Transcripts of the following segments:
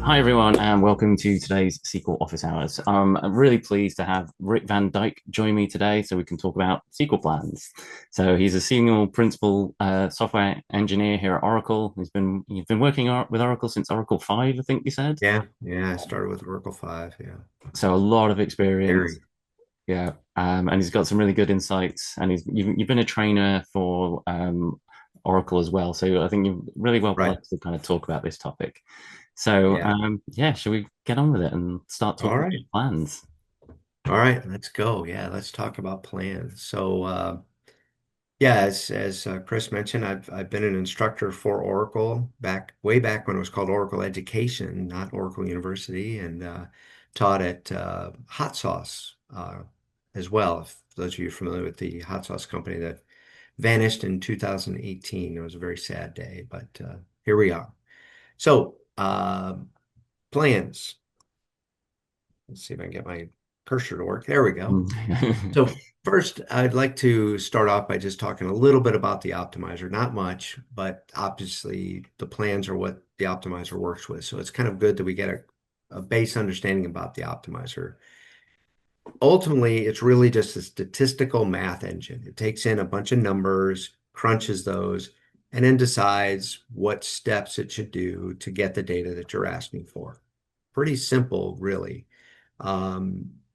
Hi, everyone, and welcome to today's SQL Office Hours. I'm really pleased to have Rick Van Dyke join me today so we can talk about SQL plans. So he's a senior principal software engineer here at Oracle. You've been working with Oracle since Oracle 5, I think you said. Yeah, I started with Oracle 5. Yeah. So a lot of experience. Very. Yeah. And he's got some really good insights. And you've been a trainer for Oracle as well. So I think you're really well Right. placed to kind of talk about this topic. So, Yeah. yeah, shall we get on with it and start All talking right. about plans? All right. Let's go. Yeah, let's talk about plans. Yeah, as Chris mentioned, I've been an instructor for Oracle way back when it was called Oracle Education, not Oracle University, and taught at Hot Sauce as well. If those of you are familiar with the hot sauce company that vanished in 2018, it was a very sad day, but here we are. So, plans. Let's see if I can get my cursor to work. There we go. Mm. So first, I'd like to start off by just talking a little bit about the optimizer. Not much, but obviously the plans are what the optimizer works with. So it's kind of good that we get a base understanding about the optimizer. Ultimately, it's really just a statistical math engine. It takes in a bunch of numbers, crunches those, and then decides what steps it should do to get the data that you're asking for. Pretty simple, really.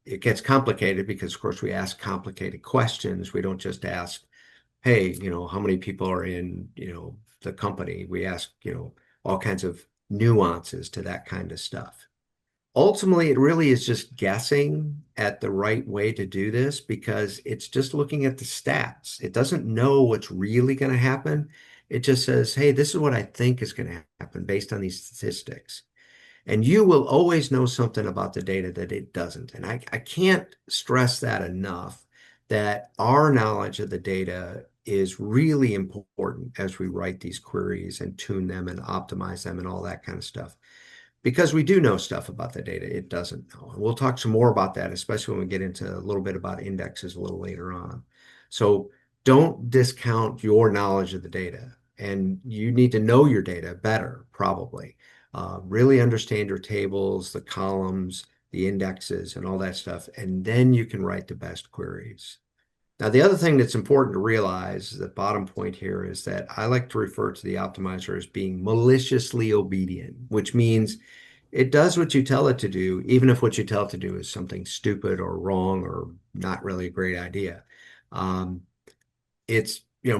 It gets complicated because, of course, we ask complicated questions. We don't just ask, hey, how many people are in, the company? We ask, all kinds of nuances to that kind of stuff. Ultimately, it really is just guessing at the right way to do this because it's just looking at the stats. It doesn't know what's really going to happen. It just says, hey, this is what I think is going to happen based on these statistics. And you will always know something about the data that it doesn't. And I can't stress that enough that our knowledge of the data is really important as we write these queries and tune them and optimize them and all that kind of stuff. Because we do know stuff about the data it doesn't know. And we'll talk some more about that, especially when we get into a little bit about indexes a little later on. So don't discount your knowledge of the data. And you need to know your data better, probably. Really understand your tables, the columns, the indexes, and all that stuff. And then you can write the best queries. Now, the other thing that's important to realize, the bottom point here, is that I like to refer to the optimizer as being maliciously obedient, which means it does what you tell it to do, even if what you tell it to do is something stupid or wrong or not really a great idea. Um,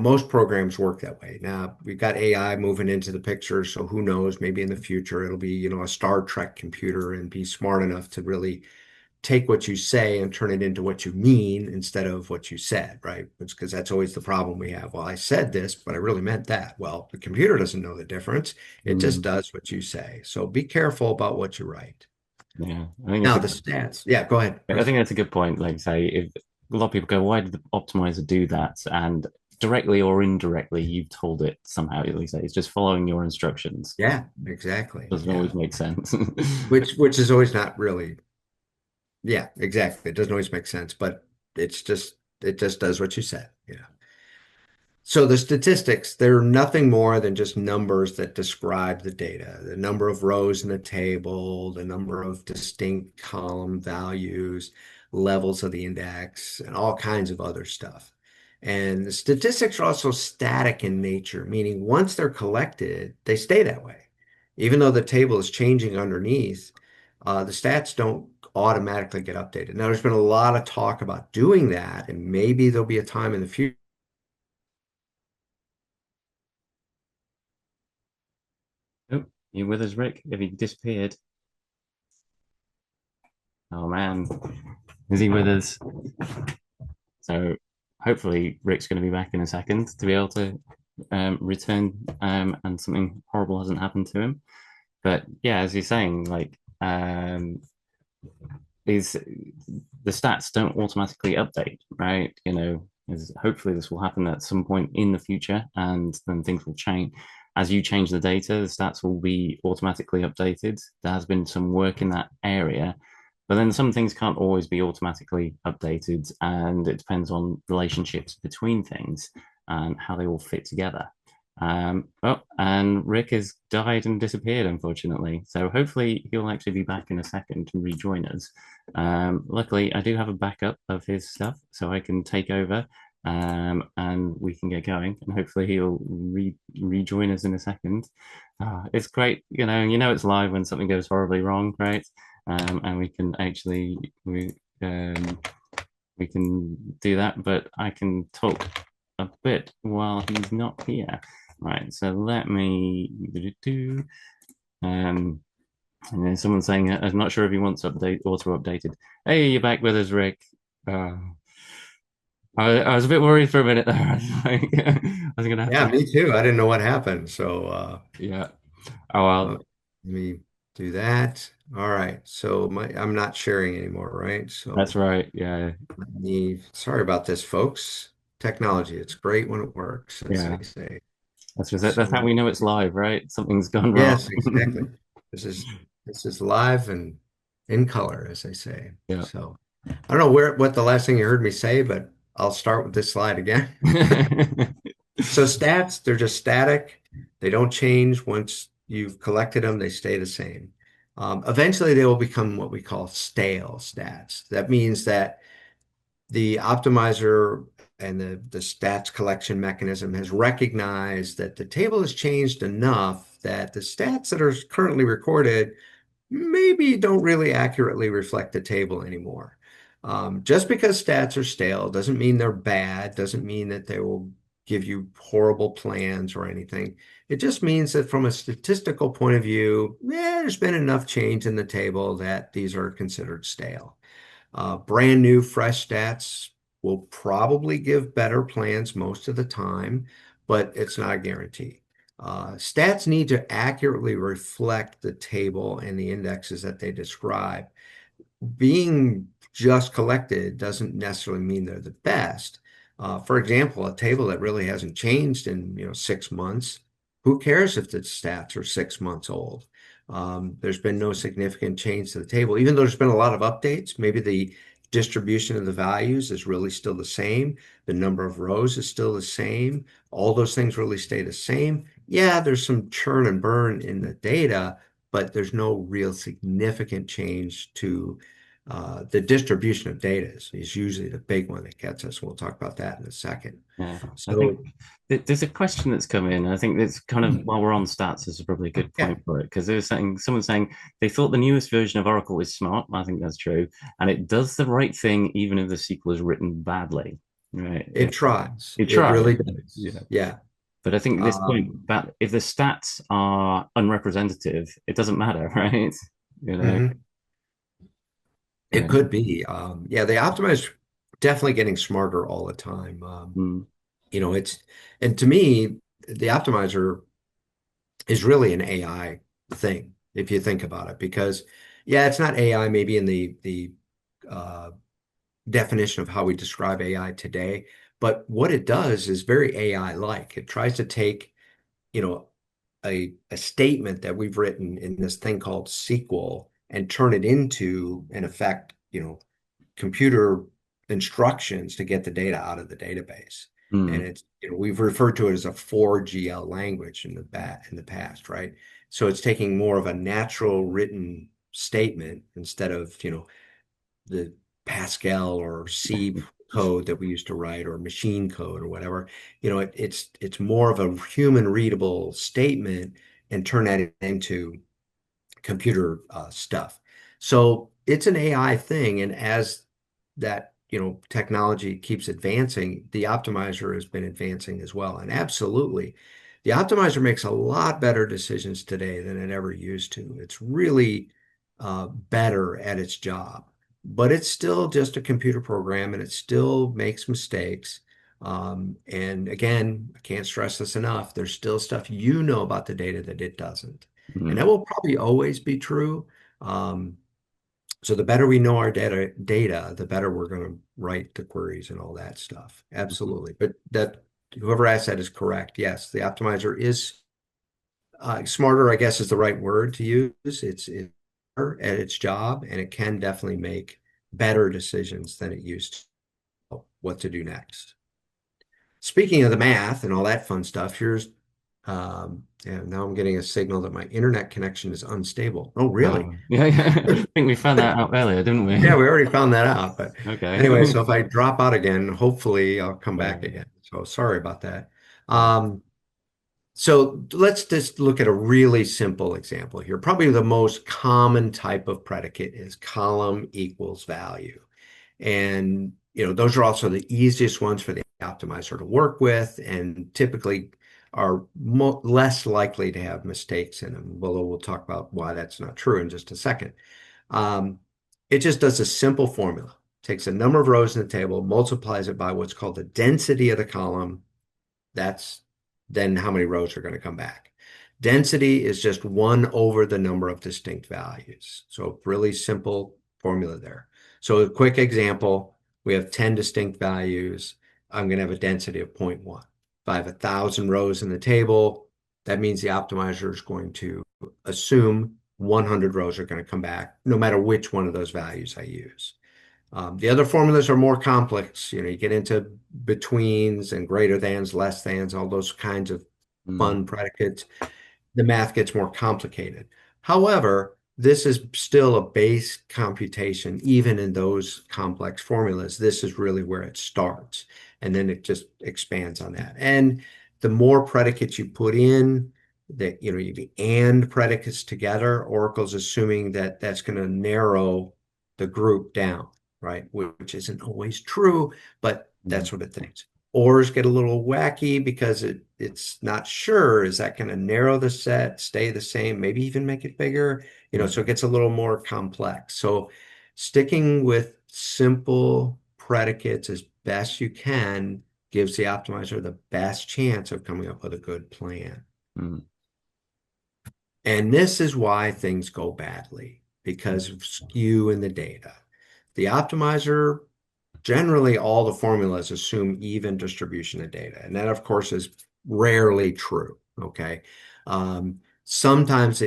most programs work that way. Now, we've got AI moving into the picture, so who knows, maybe in the future it'll be, a Star Trek computer and be smart enough to really take what you say and turn it into what you mean instead of what you said, right? Because that's always the problem we have. Well, I said this, but I really meant that. Well, the computer doesn't know the difference. It just Mm. does what you say. So be careful about what you write. Yeah, I think it's Now, a the stats. Yeah, go ahead, I Chris. think that's a good point. Like say, if a lot of people go, why did the optimizer do that? And directly or indirectly, you've told it somehow. At least it's just following your instructions. Yeah, exactly. Doesn't Yeah. always make sense. Which is always not really, yeah, exactly. It doesn't always make sense, but it just does what you said. Yeah. So the statistics, they're nothing more than just numbers that describe the data, the number of rows in the table, the number of distinct column values, levels of the index, and all kinds of other stuff. And the statistics are also static in nature, meaning once they're collected, they stay that way. Even though the table is changing underneath, the stats don't automatically get updated. Now, there's been a lot of talk about doing that, and maybe there'll be a time in the future. Oh, you with us, Rick? Have you disappeared? Oh man, is he with us? So hopefully Rick's going to be back in a second to be able to return and something horrible hasn't happened to him. But yeah, as you're saying, like these the stats don't automatically update, right? Hopefully this will happen at some point in the future, and then things will change. As you change the data, the stats will be automatically updated. There has been some work in that area, but then some things can't always be automatically updated, and it depends on relationships between things and how they all fit together. Oh, and Rick has died and disappeared, unfortunately. So hopefully he'll actually be back in a second to rejoin us. Luckily, I do have a backup of his stuff, so I can take over, and we can get going. And hopefully he'll rejoin us in a second. It's great, it's live when something goes horribly wrong, right? And we can actually um, we can do that, but I can talk a bit while he's not here. Right, so let me do. Um, and then someone's saying, I'm not sure if he wants auto updated. Hey, you're back with us, Rick. Uh, I was a bit worried for a minute there. I was like, I was gonna have Yeah, to. me too. I didn't know what happened. So Yeah. Oh well, let me do that. All right. So I'm not sharing anymore, right? that's So right. Yeah, sorry about this, folks. Technology, it's great when it works, as yeah. they say. That's just it. That's how So we know it's live, right? Something's gone wrong. yes, exactly. This is this is live and in color, as they say. Yeah. So I don't know what the last thing you heard me say, but I'll start with this slide again. So stats, they're just static. They don't change once you've collected them, they stay the same. Eventually, they will become what we call stale stats. That means that the optimizer and the stats collection mechanism has recognized that the table has changed enough that the stats that are currently recorded maybe don't really accurately reflect the table anymore. Just because stats are stale doesn't mean they're bad, doesn't mean that they will give you horrible plans or anything. It just means that from a statistical point of view, there's been enough change in the table that these are considered stale. Brand new, fresh stats will probably give better plans most of the time, but it's not a guarantee. Stats need to accurately reflect the table and the indexes that they describe. Being just collected doesn't necessarily mean they're the best. For example, a table that really hasn't changed in 6 months, who cares if the stats are 6 months old? There's been no significant change to the table, even though there's been a lot of updates. Maybe the distribution of the values is really still the same. The number of rows is still the same. All those things really stay the same. Yeah, there's some churn and burn in the data, but there's no real significant change to the distribution of data is usually the big one that gets us. We'll talk about that in a second. Yeah, I think So, there's a question that's come in. I think it's kind of while we're on stats, this is probably a good yeah, point for it because there's saying someone saying they thought the newest version of Oracle is smart. I think that's true, and it does the right thing even if the SQL is written badly. Right? it tries. It It tries. really Yeah, does. Yeah. but I think this point Um, that if the stats are unrepresentative, it doesn't matter, right? You know. mhm. It Yeah. could be. Yeah, the optimizer definitely getting smarter all the time. Mm, It's, and to me, the optimizer is really an AI thing, if you think about it, because yeah, it's not AI maybe in the uh, definition of how we describe AI today. But what it does is very AI-like. It tries to take, you know, a statement that we've written in this thing called SQL and turn it into, in effect, computer instructions to get the data out of the database. And mm, it's, we've referred to it as a 4GL language in the past, right? So it's taking more of a natural written statement instead of, the Pascal or C code that we used to write or machine code or whatever. It's more of a human readable statement and turn that into computer stuff. So it's an AI thing, and as that technology keeps advancing, the optimizer has been advancing as well. And absolutely, the optimizer makes a lot better decisions today than it ever used to. It's really better at its job, but it's still just a computer program, and it still makes mistakes. And again, I can't stress this enough. There's still stuff about the data that it doesn't. And mm, that will probably always be true. Um, so the better we know our data, the better we're going to write the queries and all that stuff. mhm, Absolutely. But that whoever asked that is correct. Yes, the optimizer is smarter, I guess is the right word to use. It's better at its job, and it can definitely make better decisions than it used to what to do next. Speaking of the math and all that fun stuff, here's And now I'm getting a signal that my internet connection is unstable. Oh, really? Yeah, yeah. I think we found that out earlier, didn't Yeah, we? we already found that out. But Okay. anyway, so if I drop out again, hopefully I'll come back Yeah. again. So sorry about that. Yeah. Um, so let's just look at a really simple example here. Probably the most common type of predicate is column equals value. And those are also the easiest ones for the optimizer to work with and typically are less likely to have mistakes in them. Although we'll talk about why that's not true in just a second. Um, it just does a simple formula. Takes a number of rows in the table, multiplies it by what's called the density of the column. That's then how many rows are going to come back. Density is just 1 over the number of distinct values. So really simple formula there. So a quick example, we have 10 distinct values. I'm going to have a density of 0.1. If I have 1,000 rows in the table, that means the optimizer is going to assume 100 rows are going to come back, no matter which one of those values I use. The other formulas are more complex. You get into betweens and greater thans, less thans, all those kinds of Mm, fun predicates. The math gets more complicated. However, this is still a base computation, even in those complex formulas. This is really where it starts, and then it just expands on that. And the more predicates you put in, that you and predicates together, Oracle's assuming that that's going to narrow the group down, right? Which isn't always true, but mm, that's what it thinks. Ors get a little wacky because it's not sure. Is that going to narrow the set, stay the same, maybe even make it bigger? So mm, it gets a little more complex. So sticking with simple predicates as best you can gives the optimizer the best chance of coming up with a good plan. mm, And this is why things go badly because of skew in the data. The optimizer generally all the formulas assume even distribution of data. And that, of course, is rarely true. Okay. Sometimes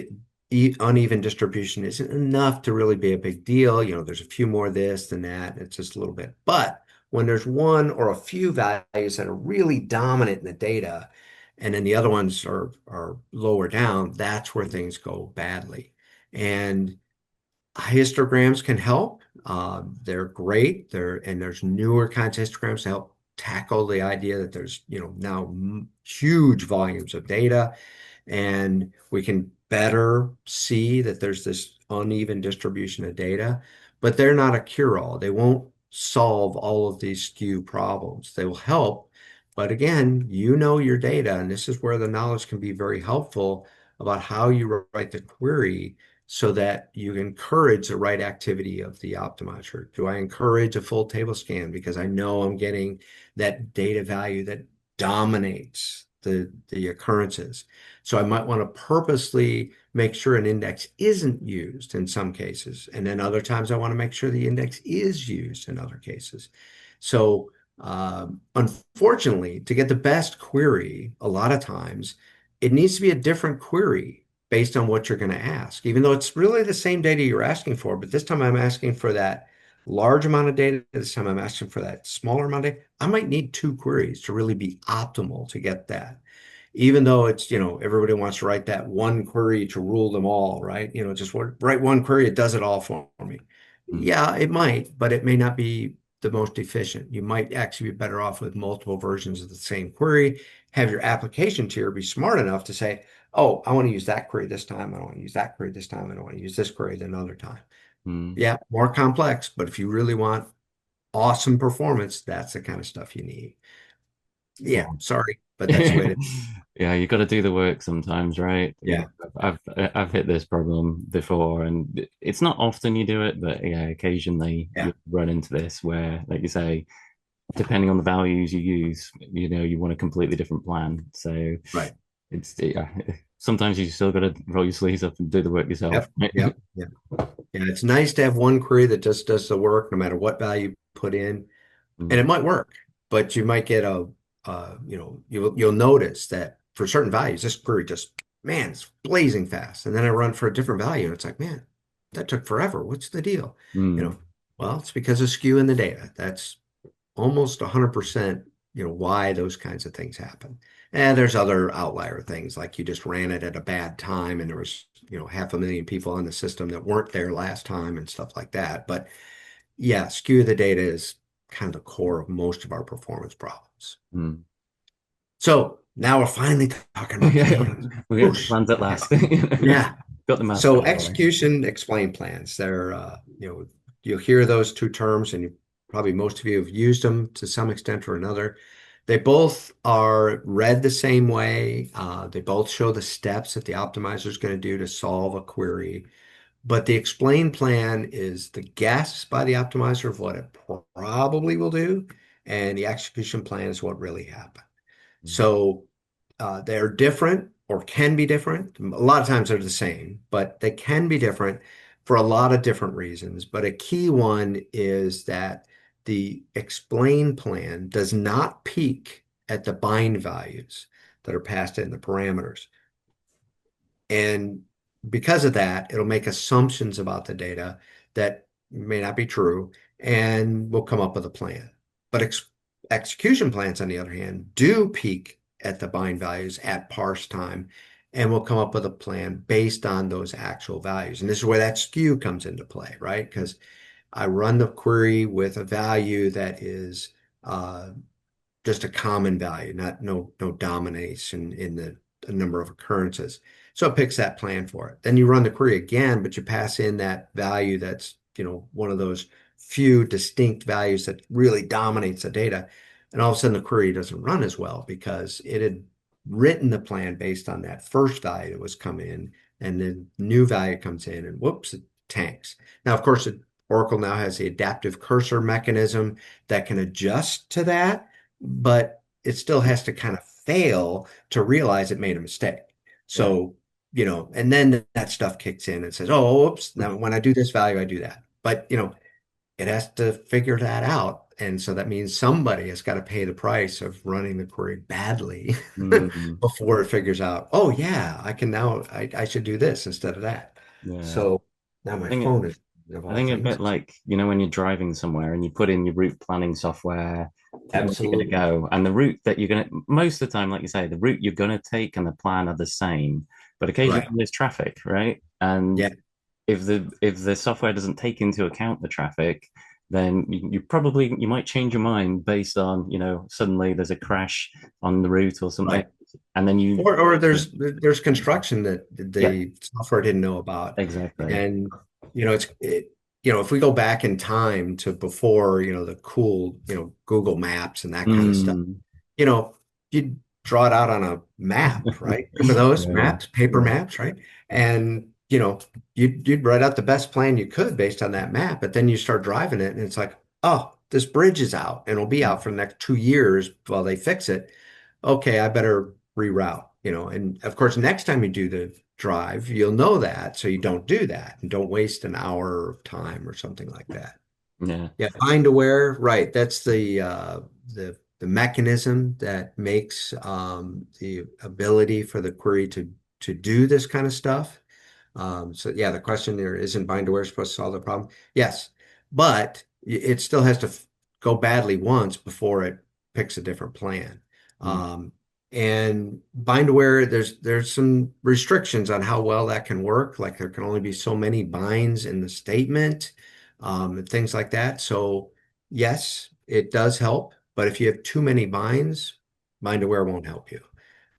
uneven distribution isn't enough to really be a big deal. There's a few more this than that. It's just a little bit. But when there's one or a few values that are really dominant in the data, and then the other ones are lower down, that's where things go badly. And histograms can help. They're great. There's newer kinds of histograms to help tackle the idea that there's now huge volumes of data, and we can better see that there's this uneven distribution of data. But they're not a cure-all. They won't solve all of these skew problems. They will help, but again, your data, and this is where the knowledge can be very helpful about how you write the query so that you encourage the right activity of the optimizer. Do I encourage a full table scan because I know I'm getting that data value that dominates the occurrences? So I might want to purposely make sure an index isn't used in some cases. And then other times I want to make sure the index is used in other cases. So unfortunately, to get the best query, a lot of times it needs to be a different query based on what you're going to ask, even though it's really the same data you're asking for. But this time I'm asking for that large amount of data. This time I'm asking for that smaller amount of data. I might need two queries to really be optimal to get that. Even though it's, everybody wants to write that one query to rule them all, right? Just write one query, it does it all for me. mm, Yeah, it might, but it may not be the most efficient. You might actually be better off with multiple versions of the same query. Have your application tier be smart enough to say, oh, I want to use that query this time. I don't want to use that query this time. I don't want to use this query another time. mm. Yeah, more complex, but if you really want awesome performance, that's the kind of stuff you need. Yeah. Yeah, sorry, but that's the way it is. Yeah, you got to do the work sometimes, right? Yeah, I've hit this problem before, and it's not often you do it, but yeah, occasionally yeah, you run into this where, like you say, depending on the values you use, you want a completely different plan. So right. yeah, sometimes you still got to roll your sleeves up and do the work yourself. Yep, yep, yep. Yeah, it's nice to have one query that just does the work no matter what value you put in. And Mm, it might work, but you might get you'll notice that for certain values, this query just, man, it's blazing fast. And then I run for a different value, and it's like, man, that took forever. What's the deal? You mm, know, well, it's because of skew in the data. That's almost 100% why those kinds of things happen. And there's other outlier things like you just ran it at a bad time and there was, 500,000 people on the system that weren't there last time and stuff like that. But yeah, skew the data is kind of the core of most of our performance problems. Mm. So now we're finally talking about Yeah, plans. we got the Whoosh. plans at last. Yeah. Got the maths So out of the way. execution, explain plans. You'll hear those two terms, and probably most of you have used them to some extent or another. They both are read the same way. They both show the steps that the optimizer is going to do to solve a query. But the explain plan is the guess by the optimizer of what it probably will do, and the execution plan is what really happened. Mm. So they're different or can be different. A lot of times they're the same, but they can be different for a lot of different reasons. But a key one is that the explain plan does not peak at the bind values that are passed in the parameters. And because of that, it'll make assumptions about the data that may not be true, and we'll come up with a plan. But execution plans, on the other hand, do peak at the bind values at parse time, and we'll come up with a plan based on those actual values. And this is where that skew comes into play, right? Because I run the query with a value that is uh, just a common value, not no domination in the number of occurrences. So it picks that plan for it. Then you run the query again, but you pass in that value that's, one of those few distinct values that really dominates the data. And all of a sudden the query doesn't run as well because it had written the plan based on that first value that was come in, and the new value comes in and whoops, it tanks. Now, of course, Oracle now has the adaptive cursor mechanism that can adjust to that, but it still has to kind of fail to realize it made a mistake. Yeah. So, and then that stuff kicks in and says, oh, oops, now when I do this value, I do that. But, it has to figure that out. And so that means somebody has got to pay the price of running the query badly Mm. before it figures out, oh, yeah, I can now, I should do this instead of that. Yeah. So now I my think phone is, of I all think a bit things. like, when you're driving somewhere and you put in your route planning software, where you're going to Absolutely. go, and the route that you're going to, most of the time, like you say, the route you're going to take and the plan are the same, but occasionally Right. there's traffic, right? And Yeah. if the software doesn't take into account the traffic, then you might change your mind based on, suddenly there's a crash on the route or something, Right. and then you, Or there's construction that yeah, the software didn't know about. exactly. And if we go back in time to before, the cool, Google Maps and that kind of stuff, Mm, you know, you'd draw it out on a map, right? Remember those yeah, maps, paper yeah. maps, right? And you'd write out the best plan you could based on that map, but then you start driving it and it's like, oh, this bridge is out and it'll be out for the next 2 years while they fix it. Okay, I better reroute, and of course, next time you do the drive, you'll know that, so you don't do that and don't waste an hour of time or something like that. Yeah. Yeah, bind aware, right. That's the mechanism that makes the ability for the query to do this kind of stuff. So yeah, the question there isn't bind aware supposed to solve the problem? Yes, but it still has to go badly once before it picks a different plan. Mm, Um, and bind aware, there's some restrictions on how well that can work. Like there can only be so many binds in the statement, and things like that. So yes, it does help, but if you have too many binds, bind aware won't help you.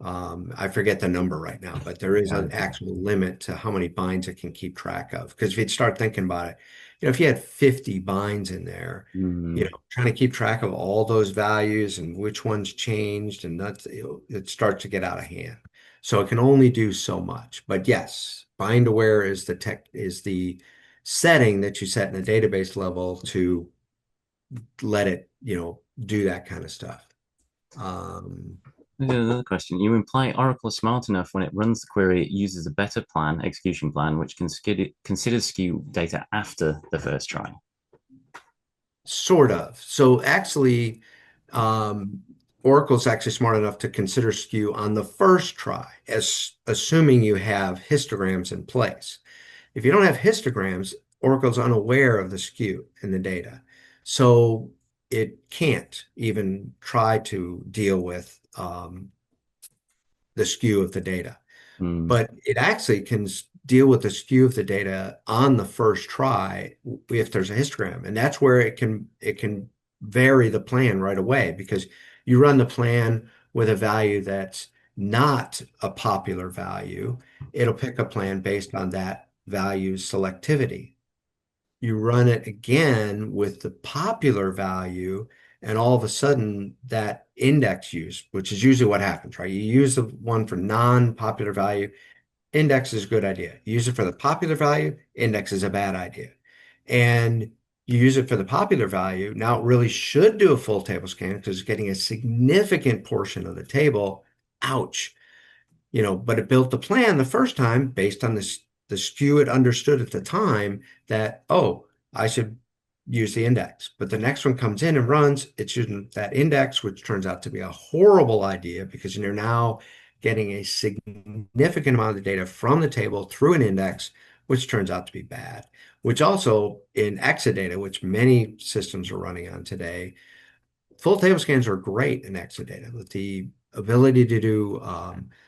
I forget the number right now, but there is yeah. an actual limit to how many binds it can keep track of. Because if you'd start thinking about it, if you had 50 binds in there, Mm, trying to keep track of all those values and which ones changed, and that's, it starts to get out of hand. So it can only do so much. But yes, bind aware is the setting that you set in a database level to let it, do that kind of stuff. Um, Here's another question. You imply Oracle is smart enough when it runs the query, it uses a better plan, execution plan, which considers skew data after the first try. Sort of. So actually, Oracle's actually smart enough to consider skew on the first try, as assuming you have histograms in place. If you don't have histograms, Oracle's unaware of the skew in the data. So it can't even try to deal with the skew of the data. Mm, But it actually can deal with the skew of the data on the first try if there's a histogram. And that's where it can vary the plan right away because you run the plan with a value that's not a popular value. It'll pick a plan based on that value's selectivity. You run it again with the popular value, and all of a sudden that index use, which is usually what happens, right? You use the one for non-popular value, index is a good idea. You use it for the popular value, index is a bad idea. And you use it for the popular value, now it really should do a full table scan because it's getting a significant portion of the table. Ouch. But it built the plan the first time based on the skew it understood at the time that, oh, I should use the index. But the next one comes in and runs, it's using that index, which turns out to be a horrible idea because you're now getting a significant amount of the data from the table through an index, which turns out to be bad. Which also in Exadata, which many systems are running on today, full table scans are great in Exadata with the ability to do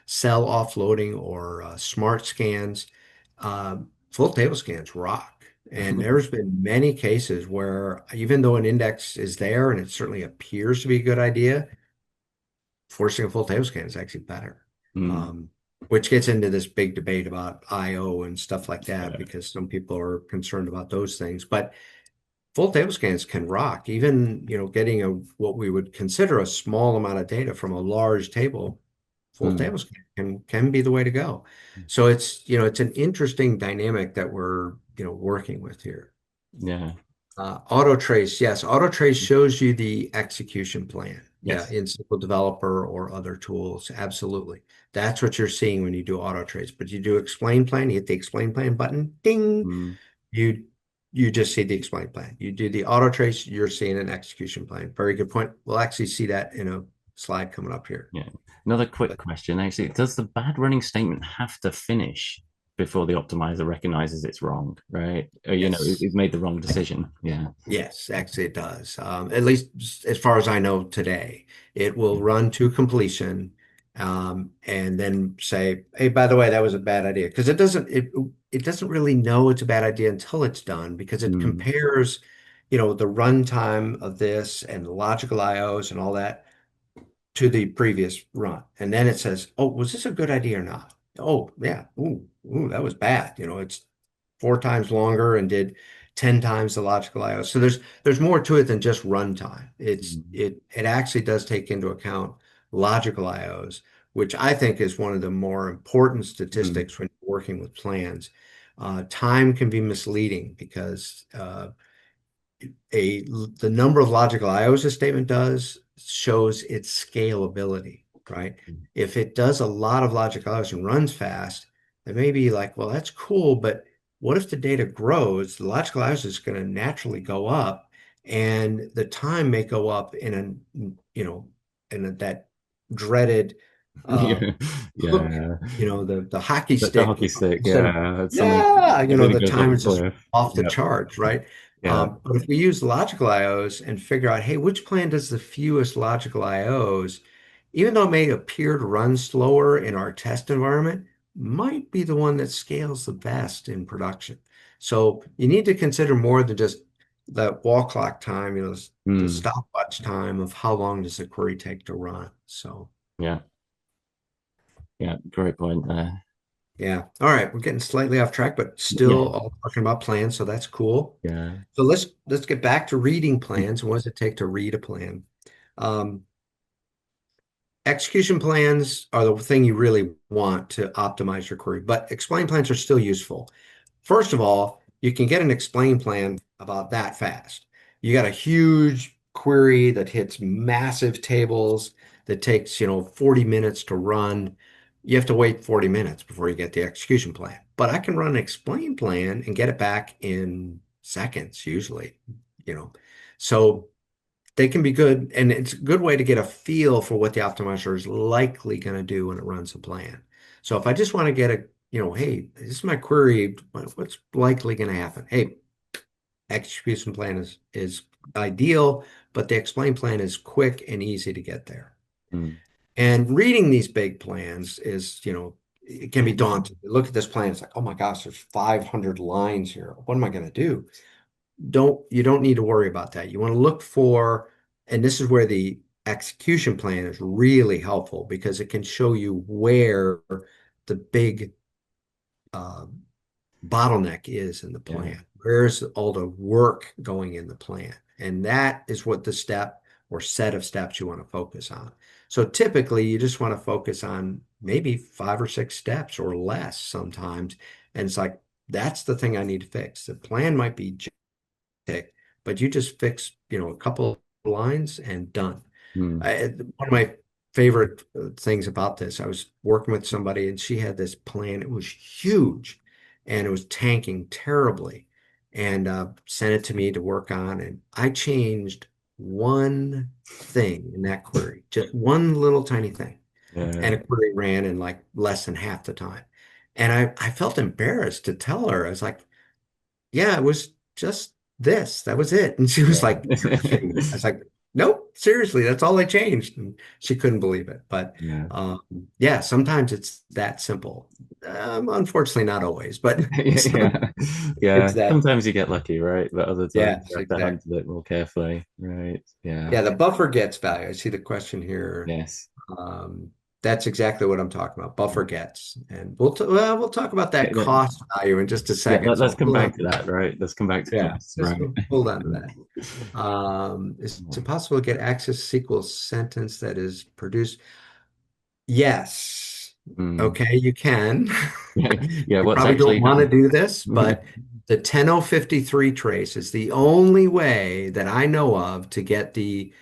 cell offloading or smart scans. Full table scans rock. And there's been many cases where even though an index is there and it certainly appears to be a good idea, forcing a full table scan is actually better. mm, Um, which gets into this big debate about I/O and stuff like that yeah. because some people are concerned about those things. But full table scans can rock. Even, getting what we would consider a small amount of data from a large table, full Mm, table scan can be the way to go. So it's an interesting dynamic that we're, working with here. yeah. Auto trace, yes, auto trace shows you the execution plan. Yeah, Yes. in SQL Developer or other tools, absolutely. That's what you're seeing when you do auto trace. But you do explain plan, you hit the explain plan button, ding, Mm, you you just see the explain plan. You do the auto trace, you're seeing an execution plan. Very good point. We'll actually see that in a slide coming up here. yeah. Another quick But question, actually, does the bad running statement have to finish before the optimizer recognizes it's wrong, right? Or, yes, it made the wrong decision. Yeah. yes, actually it does. At least as far as I know today, it will run to completion, and then say, "Hey, by the way, that was a bad idea," because it doesn't really know it's a bad idea until it's done because it Mm. compares, the runtime of this and the logical IOs and all that to the previous run. And then it says, oh, was this a good idea or not? Oh, yeah. Ooh, that was bad. It's 4 times longer and did 10 times the logical I/O. So there's more to it than just runtime. Mm. It actually does take into account logical I/Os, which I think is one of the more important Mm. statistics when you're working with plans. Time can be misleading because a the number of logical IOs a statement does shows its scalability, right? If it does a lot of logical IOs and runs fast, it may be like, well, that's cool, but what if the data grows? The logical IOs is going to naturally go up, and the time may go up in that dreaded uh, Yeah. hook, Yeah. the hockey The stick, hockey stick. instead of, Yeah. Something yeah, it really the goes off time a is just cliff. off the Yeah. charts, right? Yeah. But if we use logical IOs and figure out, hey, which plan does the fewest logical IOs, even though it may appear to run slower in our test environment, might be the one that scales the best in production. So you need to consider more than just the wall clock time, the Mm. stopwatch time of how long does the query take to run. So Yeah. Yeah. Great point there. yeah. All right. We're getting slightly off track, but Yeah. still all talking about plans, so that's cool. Yeah. So let's get back to reading plans and what does it take to read a plan? Um, Execution plans are the thing you really want to optimize your query, but explain plans are still useful. First of all, you can get an explain plan about that fast. You got a huge query that hits massive tables that takes, 40 minutes to run. You have to wait 40 minutes before you get the execution plan. But I can run an explain plan and get it back in seconds usually, you know. So they can be good, and it's a good way to get a feel for what the optimizer is likely going to do when it runs a plan. So if I just want to get hey, this is my query, what's likely going to happen? Hey, execution plan is ideal, but the explain plan is quick and easy to get there. Mm. And reading these big plans is, it can be daunting. You look at this plan, it's like, oh my gosh, there's 500 lines here. What am I going to do? You don't need to worry about that. You want to look for, and this is where the execution plan is really helpful because it can show you where the big uh, bottleneck is in the Yeah. plan. Where's all the work going in the plan? And that is what the step or set of steps you want to focus on. So typically, you just want to focus on maybe 5 or 6 steps or less sometimes. And it's like, that's the thing I need to fix. The plan might be tick, but you just fix, a couple lines and done. Mm. One of my favorite things about this, I was working with somebody and she had this plan. It was huge and it was tanking terribly and sent it to me to work on. And I changed one thing in that query, just one little tiny thing. And Yeah. a query ran in like less than half the time. And I felt embarrassed to tell her. I was like, yeah, it was just this. That was it. And she was like, you're Yeah. kidding me. I was like, nope, seriously, that's all I changed. And she couldn't believe it. But Yeah. um, yeah, sometimes it's that simple. Unfortunately, not always, but Yeah, yeah, it's yeah. that. Sometimes you get lucky, right? But other times Yes, you have to hunt exactly. a bit more carefully, right? Yeah. Yeah, the buffer gets value. I see the question here. Yes. Um, that's exactly what I'm talking about. Buffer gets, and we'll talk about that Yeah, cost value in just a yeah, second. let's So come hold back on to to that, that. right? Let's come back to Yeah, costs, just right? hold on to that. Is it possible to get access SQL sentence that is produced? Yes. Mm. Okay, you can. Yeah, You what's probably don't actually want to happened? do this, but the 10053 trace is the only way that I know of to get the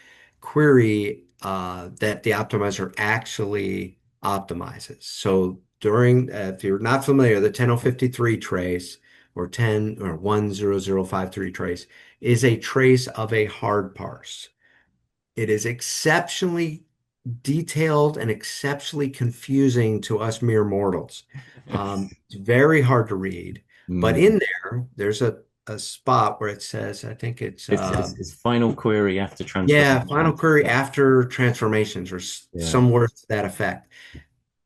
query that the optimizer actually optimizes. So if you're not familiar, the 10053 trace or 10 or 10053 trace is a trace of a hard parse. It is exceptionally detailed and exceptionally confusing to us mere mortals. It's very hard to read, but Mm. in there, there's a spot where it says, I think it's, It's final query after yeah, final transformations. query Yeah, after transformations or yeah, some words to that effect.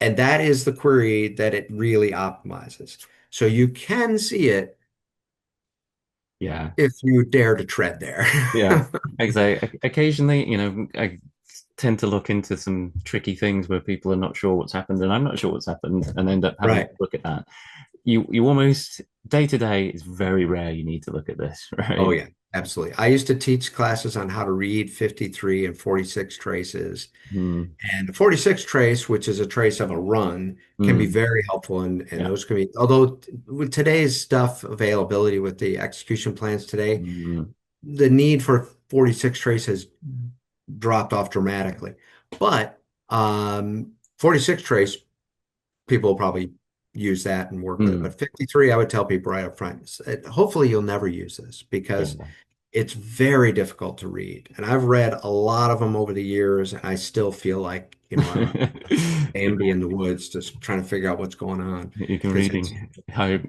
And that is the query that it really optimizes. So you can see it yeah, if you dare to tread there. yeah. Exactly. Occasionally, I tend to look into some tricky things where people are not sure what's happened, and I'm not sure what's happened, and end up having to Right. look at that. You almost day to day, it's very rare you need to look at this, Oh, right? yeah, absolutely. I used to teach classes on how to read 53 and 46 traces. Mm, And the 46 trace, which is a trace of a run, can be mm, very helpful. And yeah. those can be, although with today's stuff availability with the execution plans today, Mm, the need for 46 trace has dropped off dramatically. But 46 trace, people will probably use that and work with it. mm, But 53, I would tell people right up front, hopefully you'll never use this because yeah. it's very difficult to read. And I've read a lot of them over the years, and I still feel like, I'm Bambi in the woods just trying to figure out what's going on You can because it's, reading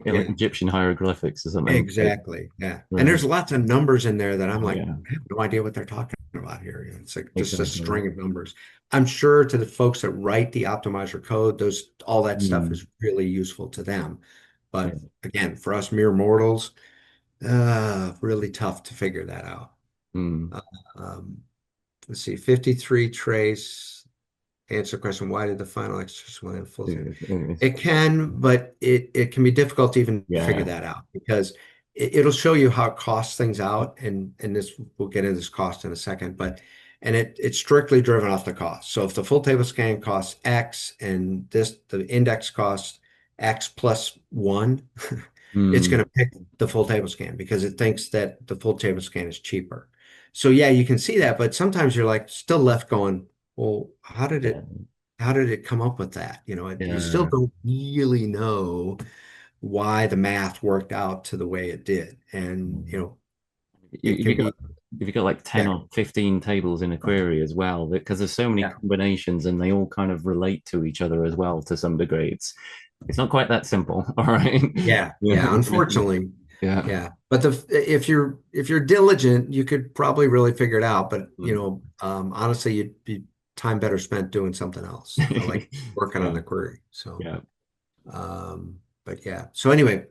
yeah, Egyptian hieroglyphics or something. exactly. Yeah. And Right. there's lots of numbers in there that I'm Oh, like, yeah, I have no idea what they're talking about here. It's like just a exactly. string of numbers. I'm sure to the folks that write the optimizer code, all that stuff Mm, is really useful to them. yeah. But again, for us mere mortals, really tough to figure that out. Mm. Uh, Um, let's see, 53 trace. Answer the question, why did the final exercise win full time? It can, but it can be difficult to even figure Yeah. that out because it'll show you how it costs things out, and this we'll get into this cost in a second, but it's strictly driven off the cost. So if the full table scan costs X and the index costs X plus one, it's Mm. going to pick the full table scan because it thinks that the full table scan is cheaper. So yeah, you can see that, but sometimes you're like still left going, well, Yeah. how did it come up with that? You still Yeah. don't really know why the math worked out to the way it did. And, Mm. it If can you got be, if you got like 10 yeah, or 15 tables in a query as well, because there's so many yeah, combinations and they all kind of relate to each other as well to some degree. It's not quite that simple, all right? yeah, Yeah. yeah. Unfortunately, Yeah. yeah. But if you're diligent, you could probably really figure it out. But Mm. honestly, you'd be time better spent doing something else. I like working on Yeah, the query. So, yeah, but yeah. So anyway,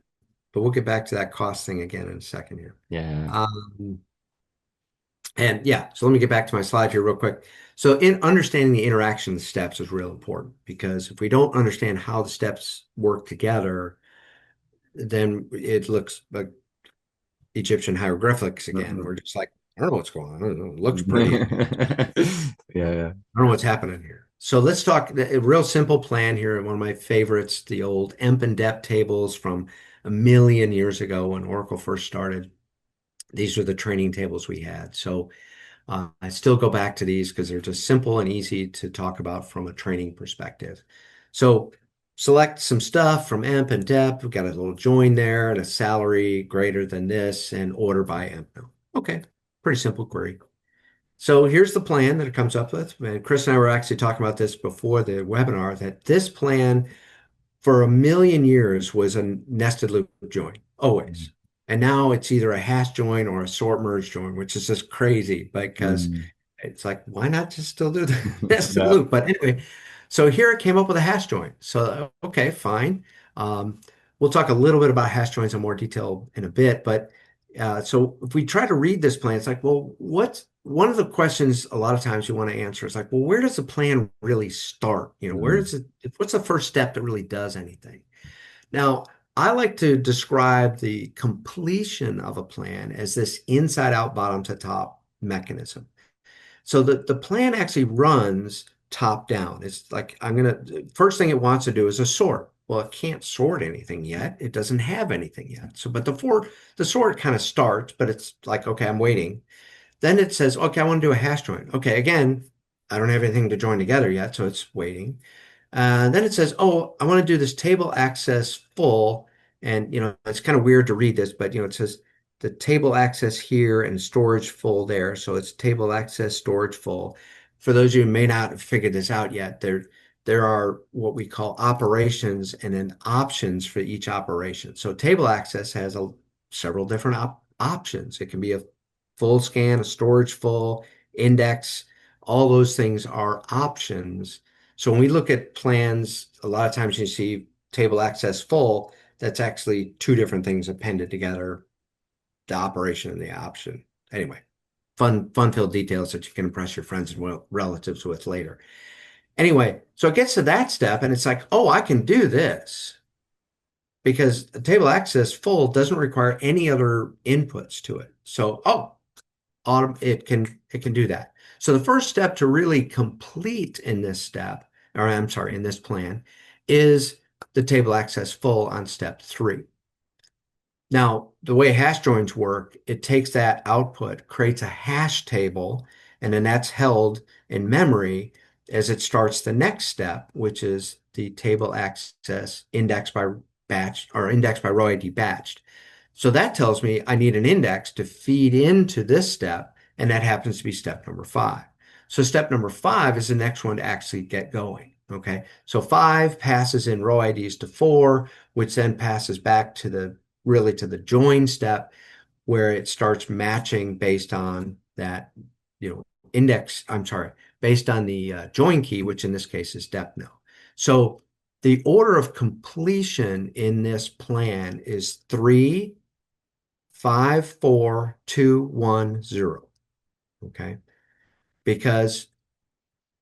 but we'll get back to that cost thing again in a second here. yeah. Um, and yeah, so let me get back to my slide here real quick. So in understanding the interaction of the steps is real important because if we don't understand how the steps work together, then it looks like Egyptian hieroglyphics again. We're just like, I don't know what's going on. I don't know. It looks pretty. Yeah, yeah. I don't know what's happening here. So let's talk a real simple plan here. One of my favorites, the old emp and dep tables from a million years ago when Oracle first started. These are the training tables we had. So I still go back to these because they're just simple and easy to talk about from a training perspective. So select some stuff from emp and dep. We've got a little join there and a salary greater than this and order by emp. Okay, pretty simple query. So here's the plan that it comes up with. And Chris and I were actually talking about this before the webinar, that this plan for a million years was a nested loop join, always. And now it's either a hash join or a sort merge join, which is just crazy because Mm. it's like, why not just still do the nested Yeah. loop? But anyway, so here it came up with a hash join. So, okay, fine. Um, we'll talk a little bit about hash joins in more detail in a bit. But so if we try to read this plan, it's like, well, what's one of the questions a lot of times you want to answer is like, well, where does the plan really start? Where Mm. is it? What's the first step that really does anything? Now, I like to describe the completion of a plan as this inside out, bottom to top mechanism. So the plan actually runs top down. It's like first thing it wants to do is a sort. Well, it can't sort anything yet. It doesn't have anything yet. So, but the sort kind of starts, but it's like, okay, I'm waiting. Then it says, okay, I want to do a hash join. Okay, again, I don't have anything to join together yet, so it's waiting. Then it says, oh, I want to do this table access full. And, it's kind of weird to read this, but, it says the table access here and storage full there. So it's table access, storage full. For those of you who may not have figured this out yet, there are what we call operations and then options for each operation. So table access has several different options. It can be a full scan, a storage full, index. All those things are options. So when we look at plans, a lot of times you see table access full, that's actually two different things appended together, the operation and the option. Anyway, fun-filled details that you can impress your friends and relatives with later. Anyway, so it gets to that step and it's like, oh, I can do this because the table access full doesn't require any other inputs to it. So, it can do that. So the first step to really complete in this step, or I'm sorry, in this plan, is the table access full on step 3. Now, the way hash joins work, it takes that output, creates a hash table, and then that's held in memory as it starts the next step, which is the table access indexed by batch or indexed by row ID batched. So that tells me I need an index to feed into this step, and that happens to be step number 5. So step number 5 is the next one to actually get going. Okay, so 5 passes in row IDs to 4, which then passes back to the join step where it starts matching based on that, index, I'm sorry, based on the join key, which in this case is dep no. So the order of completion in this plan is 3, 5, 4, 2, 1, 0. Okay. Because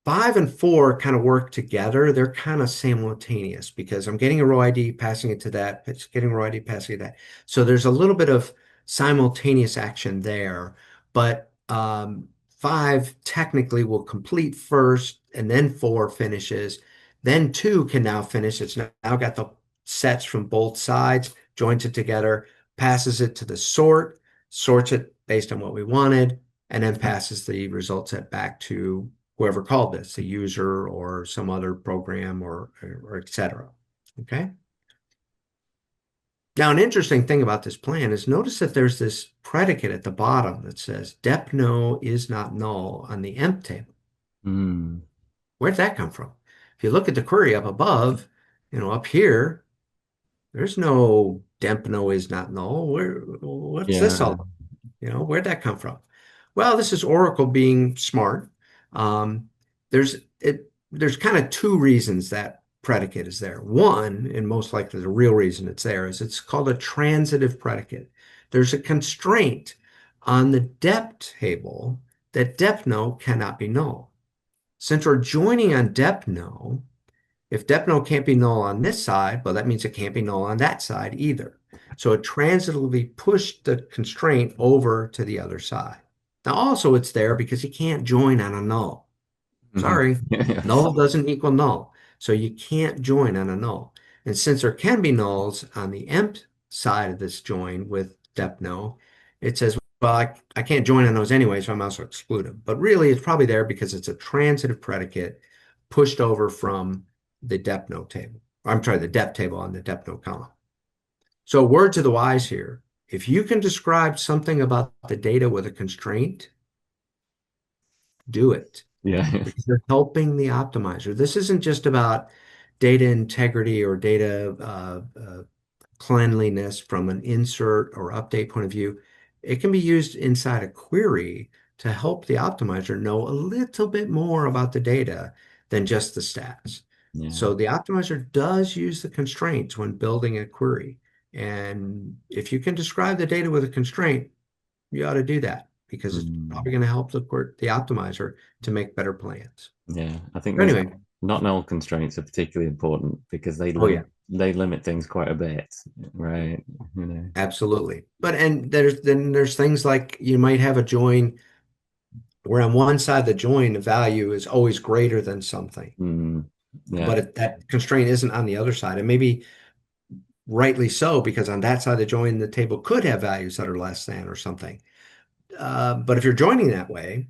5 and 4 kind of work together. They're kind of simultaneous because I'm getting a row ID, passing it to that, it's getting a row ID, passing it to that. So there's a little bit of simultaneous action there, but 5 technically will complete first and then 4 finishes. Then 2 can now finish. It's now got the sets from both sides, joins it together, passes it to the sorts it based on what we wanted, and then passes the result set back to whoever called this, the user or some other program or et cetera. Okay. Now, an interesting thing about this plan is notice that there's this predicate at the bottom that says dep no is not null on the emp table. Mm. Where'd that come from? If you look at the query up above, up here, there's no Dempno is not null. What's this Yeah. all? Where'd that come from? Well, this is Oracle being smart. Um, there's kind of two reasons that predicate is there. One, and most likely the real reason it's there, is it's called a transitive predicate. There's a constraint on the depth table that depno cannot be null. Since we're joining on depno, if depno can't be null on this side, well, that means it can't be null on that side either. So it transitively pushed the constraint over to the other side. Now, also, it's there because you can't join on a null. Mhm. Sorry, Yeah. null doesn't equal null. So you can't join on a null. And since there can be nulls on the emp side of this join with depno, it says, well, I can't join on those anyway, so I might as well exclude them. But really, it's probably there because it's a transitive predicate pushed over from the depno table. I'm sorry, the depth table on the depno column. So word to the wise here, if you can describe something about the data with a constraint, do it Yeah. because you're helping the optimizer. This isn't just about data integrity or data cleanliness from an insert or update point of view. It can be used inside a query to help the optimizer know a little bit more about the data than just the stats. Yeah. So the optimizer does use the constraints when building a query. And if you can describe the data with a constraint, you ought to do that because it's probably Mm. going to help the optimizer to make better plans. Yeah. I think But those anyway, not null constraints are particularly important because oh yeah, they limit things quite a bit, right? You know. absolutely. But and there's things like you might have a join where on one side of the join the value is always greater than something, Mm. but Yeah. that constraint isn't on the other side, and maybe rightly so because on that side of the join the table could have values that are less than or something. But if you're joining that way,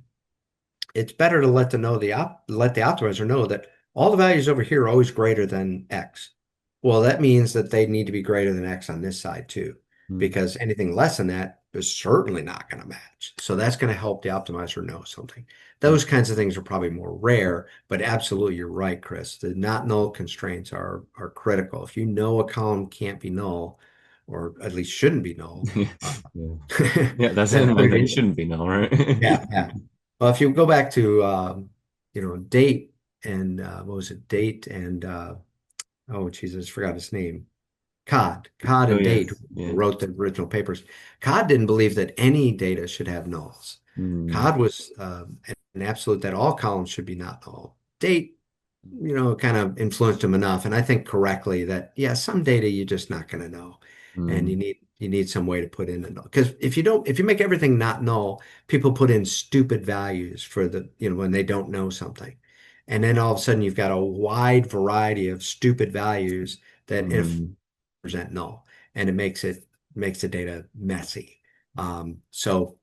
it's better to let the optimizer know that all the values over here are always greater than X. Well, that means that they need to be greater than X on this side too, Mm. because anything less than that is certainly not going to match. So that's going to help the optimizer know something. Yeah. Those kinds of things are probably more rare, but absolutely you're right, Chris. The not null constraints are critical. If you know a column can't be null, or at least shouldn't be null, uh, Yeah. Yeah, that's it. then put And it they in there. shouldn't be null, right? Yeah, yeah. Well, if you go back to date and what was it? Date and oh Jesus, forgot his name. Cod Oh and Date, yes. who Yeah. wrote the original papers. Cod didn't believe that any data should have nulls. Mm. Cod was an absolute that all columns should be not null. Date, kind of influenced him enough, and I think correctly that yeah, some data you're just not going to know, and you Mm. need some way to put in a null. Because if you make everything not null, people put in stupid values for when they don't know something, and then all of a sudden you've got a wide variety of stupid values that if Mm. present null, and it makes the data messy. So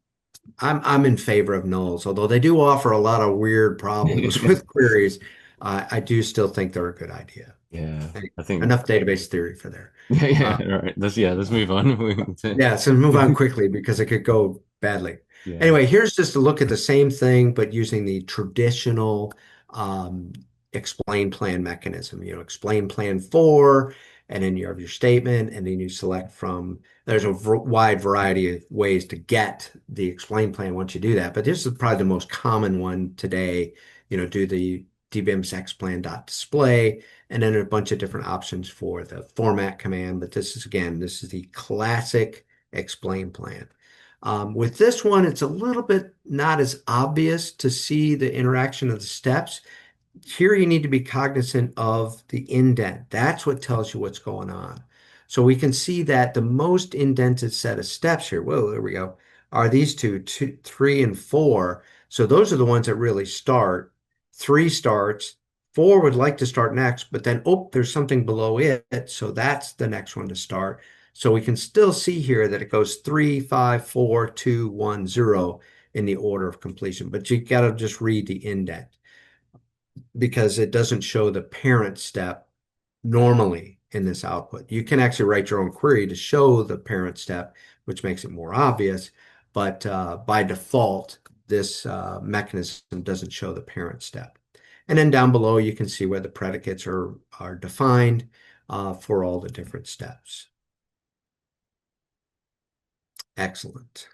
I'm in favor of nulls, although they do offer a lot of weird problems with queries. I do still think they're a good idea. Yeah. Hey, I think enough database theory for there. yeah, Uh, yeah, right. Let's move on. yeah, so move on quickly because it could go badly. Yeah. Anyway, here's just a look at the same thing, but using the traditional um, explain plan mechanism. Explain plan for, and then you have your statement, and then you select from. There's a wide variety of ways to get the explain plan once you do that, but this is probably the most common one today. Do the dbims xplan.display, and then a bunch of different options for the format command. But this is the classic explain plan. With this one, it's a little bit not as obvious to see the interaction of the steps. Here you need to be cognizant of the indent. That's what tells you what's going on. So we can see that the most indented set of steps here, whoa, there we go, are these two, 3 and 4. So those are the ones that really start. 3 starts, 4 would like to start next, but then, oh, there's something below it. So that's the next one to start. So we can still see here that it goes 3, 5, 4, 2, 1, 0 in the order of completion, but you got to just read the indent because it doesn't show the parent step normally in this output. You can actually write your own query to show the parent step, which makes it more obvious. But by default, this mechanism doesn't show the parent step. And then down below, you can see where the predicates are defined for all the different steps. Excellent.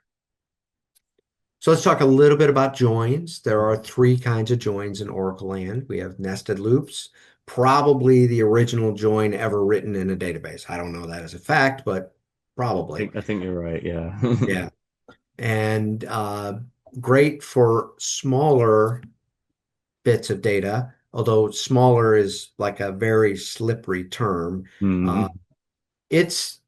So let's talk a little bit about joins. There are three kinds of joins in Oracle land. We have nested loops, probably the original join ever written in a database. I don't know that as a fact, but probably. I think you're right. Yeah. Yeah. And great for smaller bits of data, although smaller is like a very slippery term. Uh, Mm, It's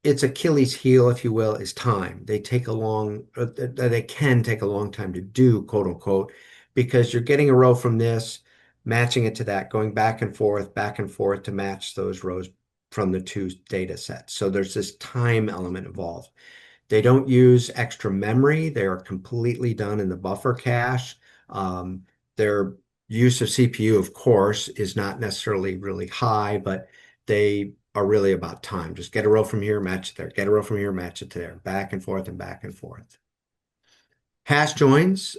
its Achilles heel, if you will, is time. They take a long, they can take a long time to do, quote unquote, because you're getting a row from this, matching it to that, going back and forth to match those rows from the two data sets. So there's this time element involved. They don't use extra memory. They are completely done in the buffer cache. Um, their use of CPU, of course, is not necessarily really high, but they are really about time. Just get a row from here, match it there. Get a row from here, match it there. Back and forth and back and forth. Hash joins,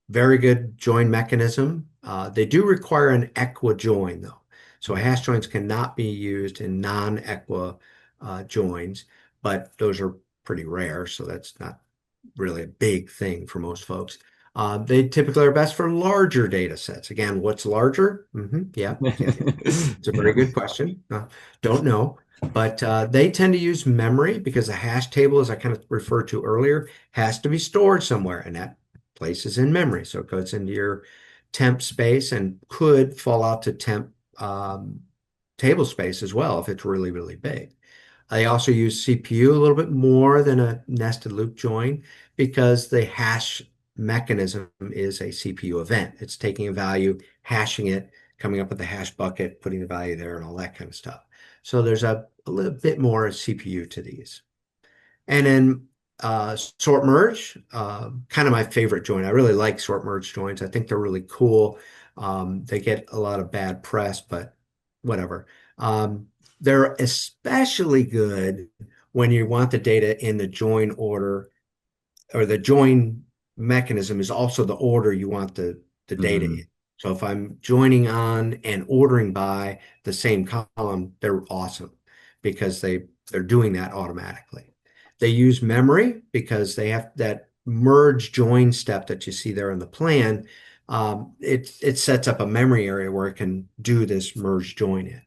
very good join mechanism. They do require an equa join though. So hash joins cannot be used in non-equa joins, but those are pretty rare, so that's not really a big thing for most folks. They typically are best for larger data sets. Again, what's larger? Yeah, yeah, yeah. It's a very yeah. good question. Don't know. But they tend to use memory because the hash table, as I kind of referred to earlier, has to be stored somewhere, and that place is in memory. So it goes into your temp space and could fall out to temp table space as well if it's really, really big. I also use CPU a little bit more than a nested loop join because the hash mechanism is a CPU event. It's taking a value, hashing it, coming up with the hash bucket, putting the value there, and all that kind of stuff. So there's a little bit more CPU to these. And then sort merge, kind of my favorite join. I really like sort merge joins. I think they're really cool. They get a lot of bad press, but whatever. They're especially good when you want the data in the join order, or the join mechanism is also the order you want the data in. Mm, So if I'm joining on and ordering by the same column, they're awesome because they're doing that automatically. They use memory because they have that merge join step that you see there in the plan. It sets up a memory area where it can do this merge join in.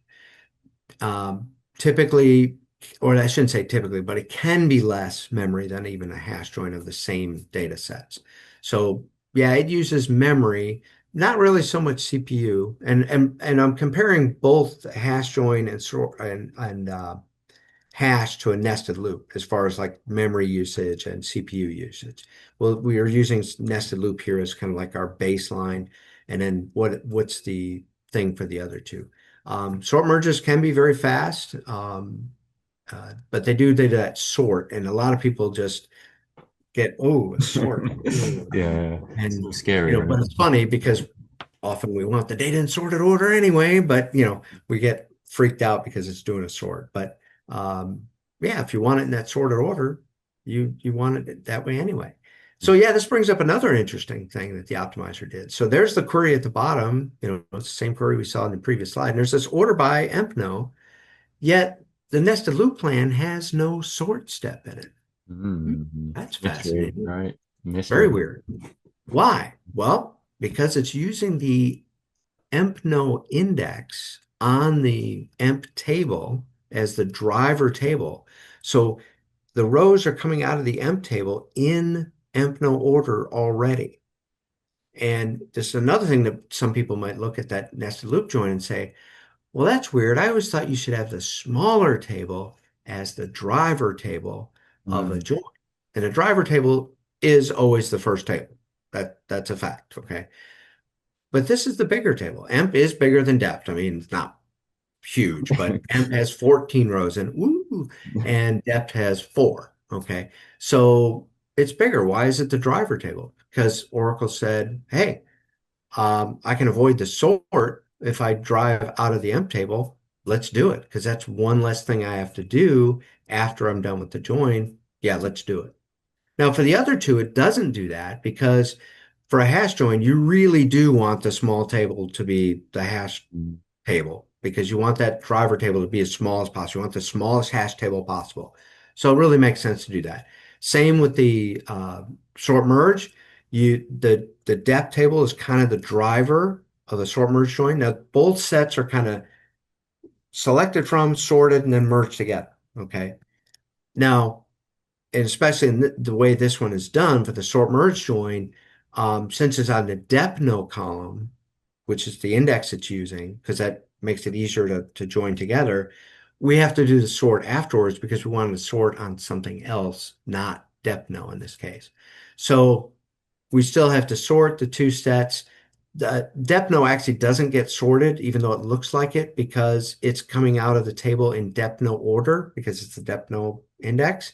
Typically, or I shouldn't say typically, but it can be less memory than even a hash join of the same data sets. So yeah, it uses memory, not really so much CPU. And I'm comparing both hash join and sort and hash to a nested loop as far as like memory usage and CPU usage. Well, we are using nested loop here as kind of like our baseline, and then what's the thing for the other two? Sort merges can be very fast, but they do that sort, and a lot of people just get, oh, a sort. Ooh. Yeah. So And scary, right? but it's funny because often we want the data in sorted order anyway, but we get freaked out because it's doing a sort. But um, yeah, if you want it in that sorted order, you want it that way anyway. So yeah, this brings up another interesting thing that the optimizer did. So there's the query at the bottom, it's the same query we saw in the previous slide. And there's this order by empno, yet the nested loop plan has no sort step in it. That's Mystery, fascinating. right? Very Mystery. weird. Why? Well, because it's using the empno index on the emp table as the driver table. So the rows are coming out of the emp table in empno order already. And this is another thing that some people might look at that nested loop join and say, well, that's weird. I always thought you should have the smaller table as the driver table of a Mm, join. And a driver table is always the first table. That's a fact, okay? But this is the bigger table. Emp is bigger than depth. I mean, it's not huge, but Emp has 14 rows and depth has four. Okay. So it's bigger. Why is it the driver table? Because Oracle said, hey, I can avoid the sort if I drive out of the emp table. Let's do it because that's one less thing I have to do after I'm done with the join. Yeah, let's do it. Now, for the other two, it doesn't do that because for a hash join, you really do want the small table to be the hash mm, table because you want that driver table to be as small as possible. You want the smallest hash table possible. So it really makes sense to do that. Same with the sort merge. The depth table is kind of the driver of the sort merge join. Now both sets are kind of selected from, sorted, and then merged together. Okay. Now, and especially in the way this one is done for the sort merge join, since it's on the depth no column, which is the index it's using, because that makes it easier to join together, we have to do the sort afterwards because we wanted to sort on something else, not depth no in this case. So we still have to sort the two sets. The depno actually doesn't get sorted, even though it looks like it, because it's coming out of the table in depno order because it's the depno index.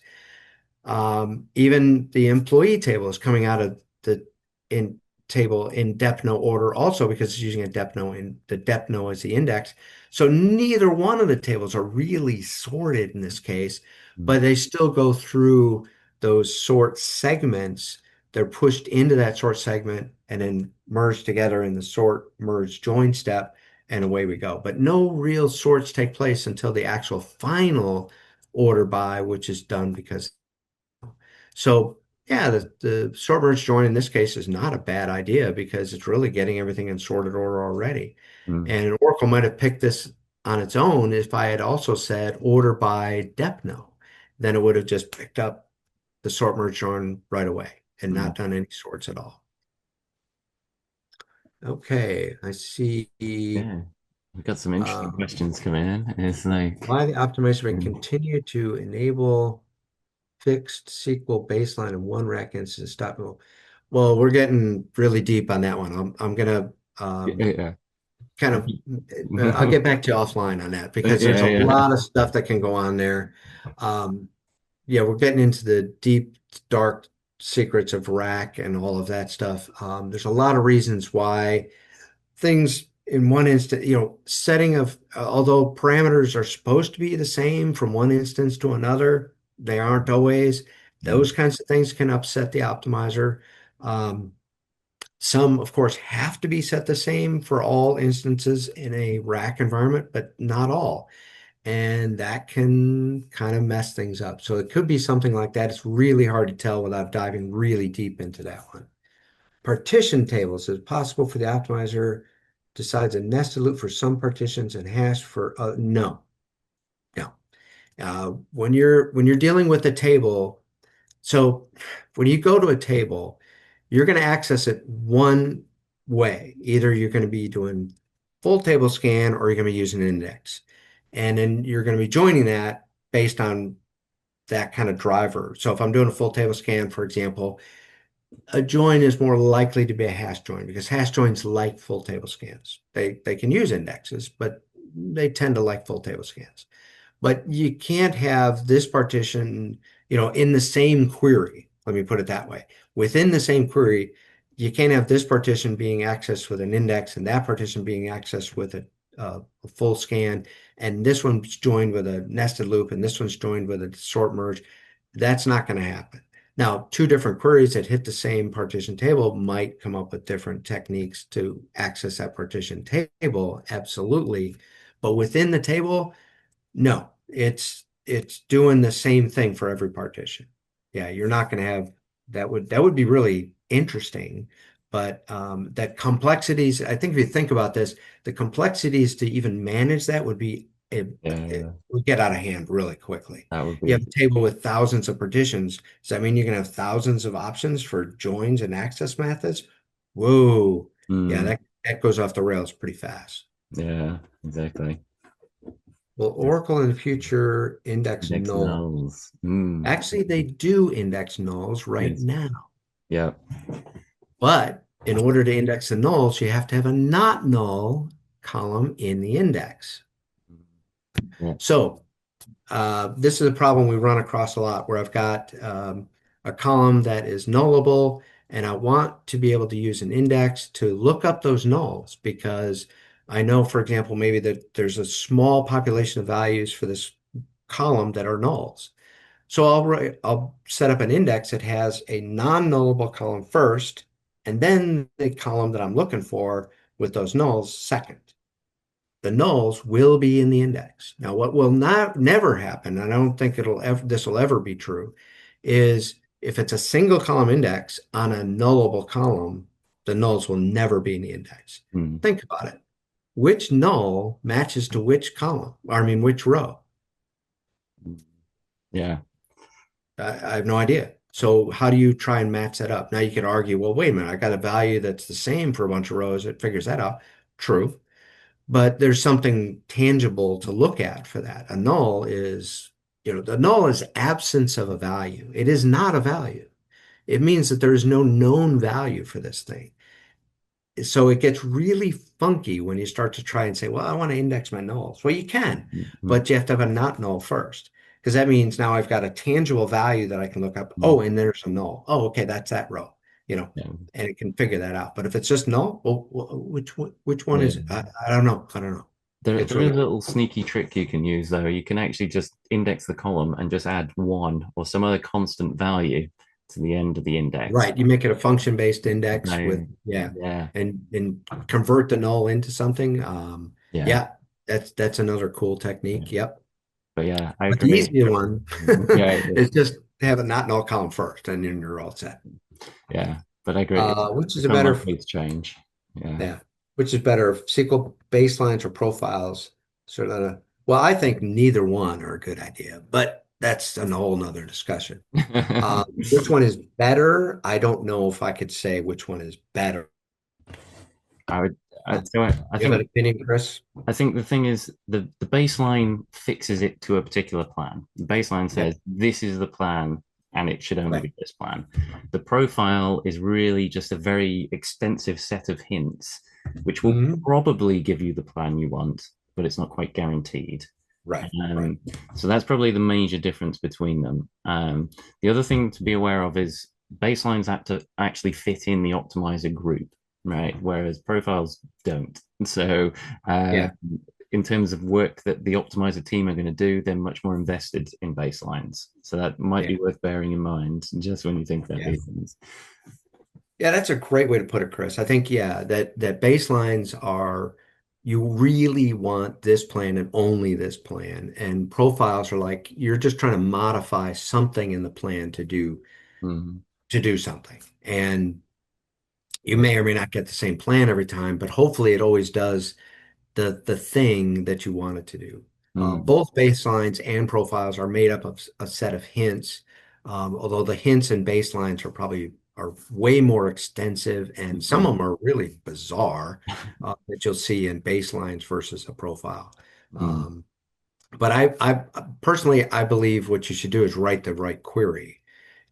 Even the employee table is coming out of the in table in depno order also because it's using a depno and the depno as the index. So neither one of the tables are really sorted in this case, Mm. but they still go through those sort segments. They're pushed into that sort segment and then merged together in the sort merge join step, and away we go. But no real sorts take place until the actual final order by, which is done because so yeah, the sort merge join in this case is not a bad idea because it's really getting everything in sorted order already. Mm. And Oracle might have picked this on its own if I had also said order by depno. Then it would have just picked up the sort merge join right away and Mm. not done any sorts at all. Okay, I see Yeah, we've got some interesting um, questions coming in. It's like, why the optimizer may mm, continue to enable fixed SQL baseline in one rack instance. Stop. Well, we're getting really deep on that one. I'm gonna yeah, kind of I'll get back to you offline on that because there's yeah, a yeah, lot of stuff that can go on there. Um, yeah, we're getting into the deep, dark secrets of rack and all of that stuff. There's a lot of reasons why things in one instance, setting of, although parameters are supposed to be the same from one instance to another, they aren't always. mm, Those kinds of things can upset the optimizer. Um, some, of course, have to be set the same for all instances in a rack environment, but not all. And that can kind of mess things up. So it could be something like that. It's really hard to tell without diving really deep into that one. Partition tables. Is it possible for the optimizer decides a nested loop for some partitions and hash for no, no. When you're dealing with a table, so when you go to a table, you're going to access it one way. Either you're going to be doing full table scan or you're going to be using an index. And then you're going to be joining that based on that kind of driver. So if I'm doing a full table scan, for example, a join is more likely to be a hash join because hash joins like full table scans. They can use indexes, but they tend to like full table scans. But you can't have this partition, in the same query. Let me put it that way. Within the same query, you can't have this partition being accessed with an index and that partition being accessed with a full scan, and this one's joined with a nested loop, and this one's joined with a sort merge. That's not going to happen. Now, two different queries that hit the same partition table might come up with different techniques to access that partition table, absolutely. But within the table, no, it's doing the same thing for every partition. Yeah, you're not going to have that would be really interesting, but that complexities. I think if you think about this, the complexities to even manage that would be it yeah. would get out of hand really quickly. That would You have be, a table with thousands of partitions. Does that mean you're going to have thousands of options for joins and access methods? Whoa, yeah, mm, that goes off the rails pretty fast. yeah, exactly. Will Oracle in the future index Index null? nulls. Actually, they do index nulls right Yes. now. Yeah. But in order to index the nulls, you have to have a not null column in the index. Yeah. So this is a problem we run across a lot where I've got a column that is nullable, and I want to be able to use an index to look up those nulls because I know, for example, maybe that there's a small population of values for this column that are nulls. So I'll set up an index that has a non-nullable column first, and then the column that I'm looking for with those nulls second. the nulls will be in the index. Now, what will not never happen, and I don't think this will ever be true, is if it's a single column index on a nullable column, the nulls will never be in the index. Mm. Think about it. Which null matches to which column? I mean, which row? Yeah. I have no idea. So how do you try and match that up? Now you could argue, well, wait a minute, I got a value that's the same for a bunch of rows. It figures that out. True. But there's something tangible to look at for that. A null is, the null is absence of a value. It is not a value. It means that there is no known value for this thing. So it gets really funky when you start to try and say, well, I want to index my nulls. Well, you can, Mm-hmm. but you have to have a not null first. Because that means now I've got a tangible value that I can look up. Mm-hmm. Oh, and there's a null. Oh, okay, that's that row, Yeah. and it can figure that out. But if it's just null, well, which one Yeah. is it? I don't know. I don't know. It's There is really a little sneaky trick you can use though. You can actually just index the column and just add one or some other constant value to the end of the index. right. You make it a function-based index with, No, yeah, yeah, and convert the null into something. yeah, Yeah, that's another cool yeah. technique. Yep. But yeah, I But the agree. easier one Yeah, is just to have a not null column first, and then you're all set. yeah. But I agree. Which is It's a better, unlikely to change. Yeah. yeah, which is better, SQL baselines or profiles? Sort of, well, I think neither one are a good idea, but that's a whole nother discussion. Which one is better? I don't know if I could say which one is better. I would. Do I you have an think. opinion, Chris? I think the thing is the baseline fixes it to a particular plan. The baseline Yeah, says this is the plan and it should only right. be this plan. The profile is really just a very extensive set of hints, which will Mhm. probably give you the plan you want, but it's not quite guaranteed. Right, right. Um, so that's probably the major difference between them. The other thing to be aware of is baselines have to actually fit in the optimizer group, right? Whereas profiles don't. So, uh, Yeah, in terms of work that the optimizer team are going to do, they're much more invested in baselines. So that might yeah, be worth bearing in mind just when you think about yeah. these things. Yeah, that's a great way to put it, Chris. I think, yeah, that baselines are, you really want this plan and only this plan. And profiles are like you're just trying to modify something in the plan Mm, to do something. And you may or may not get the same plan every time, but hopefully it always does the thing that you want it to do. mm, Both baselines and profiles are made up of a set of hints, although the hints and baselines are way more extensive, and some of mm, them are really bizarre that you'll see in baselines versus a profile. mm, Um, but I personally, I believe what you should do is write the right query.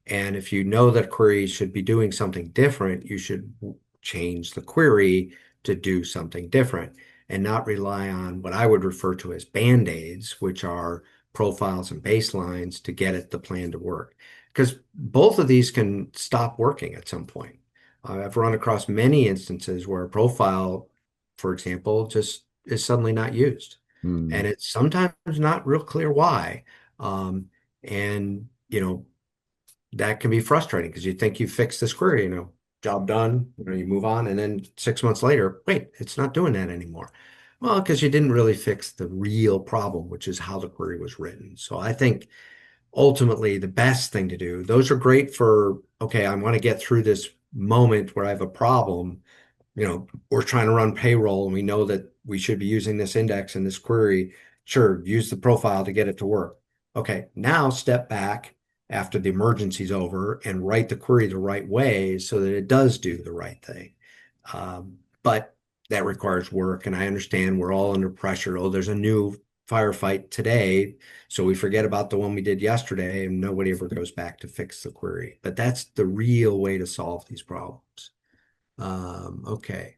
And if you know that query should be doing something different, you should change the query to do something different and not rely on what I would refer to as band-aids, which are profiles and baselines to get the plan to work. Because both of these can stop working at some point. I've run across many instances where a profile, for example, just is suddenly not used. mm, And it's sometimes not real clear why. Um, and, that can be frustrating because you think you fixed this query, job done, you move on, and then 6 months later, wait, it's not doing that anymore. Well, because you didn't really fix the real problem, which is how the query was written. So I think ultimately the best thing to do, those are great for, okay, I want to get through this moment where I have a problem. We're trying to run payroll and we know that we should be using this index and this query. Sure, use the profile to get it to work. Okay, now step back after the emergency's over and write the query the right way so that it does do the right thing. But that requires work, and I understand we're all under pressure. Oh, there's a new firefight today, so we forget about the one we did yesterday, and nobody ever goes back to fix the query. But that's the real way to solve these problems. Okay.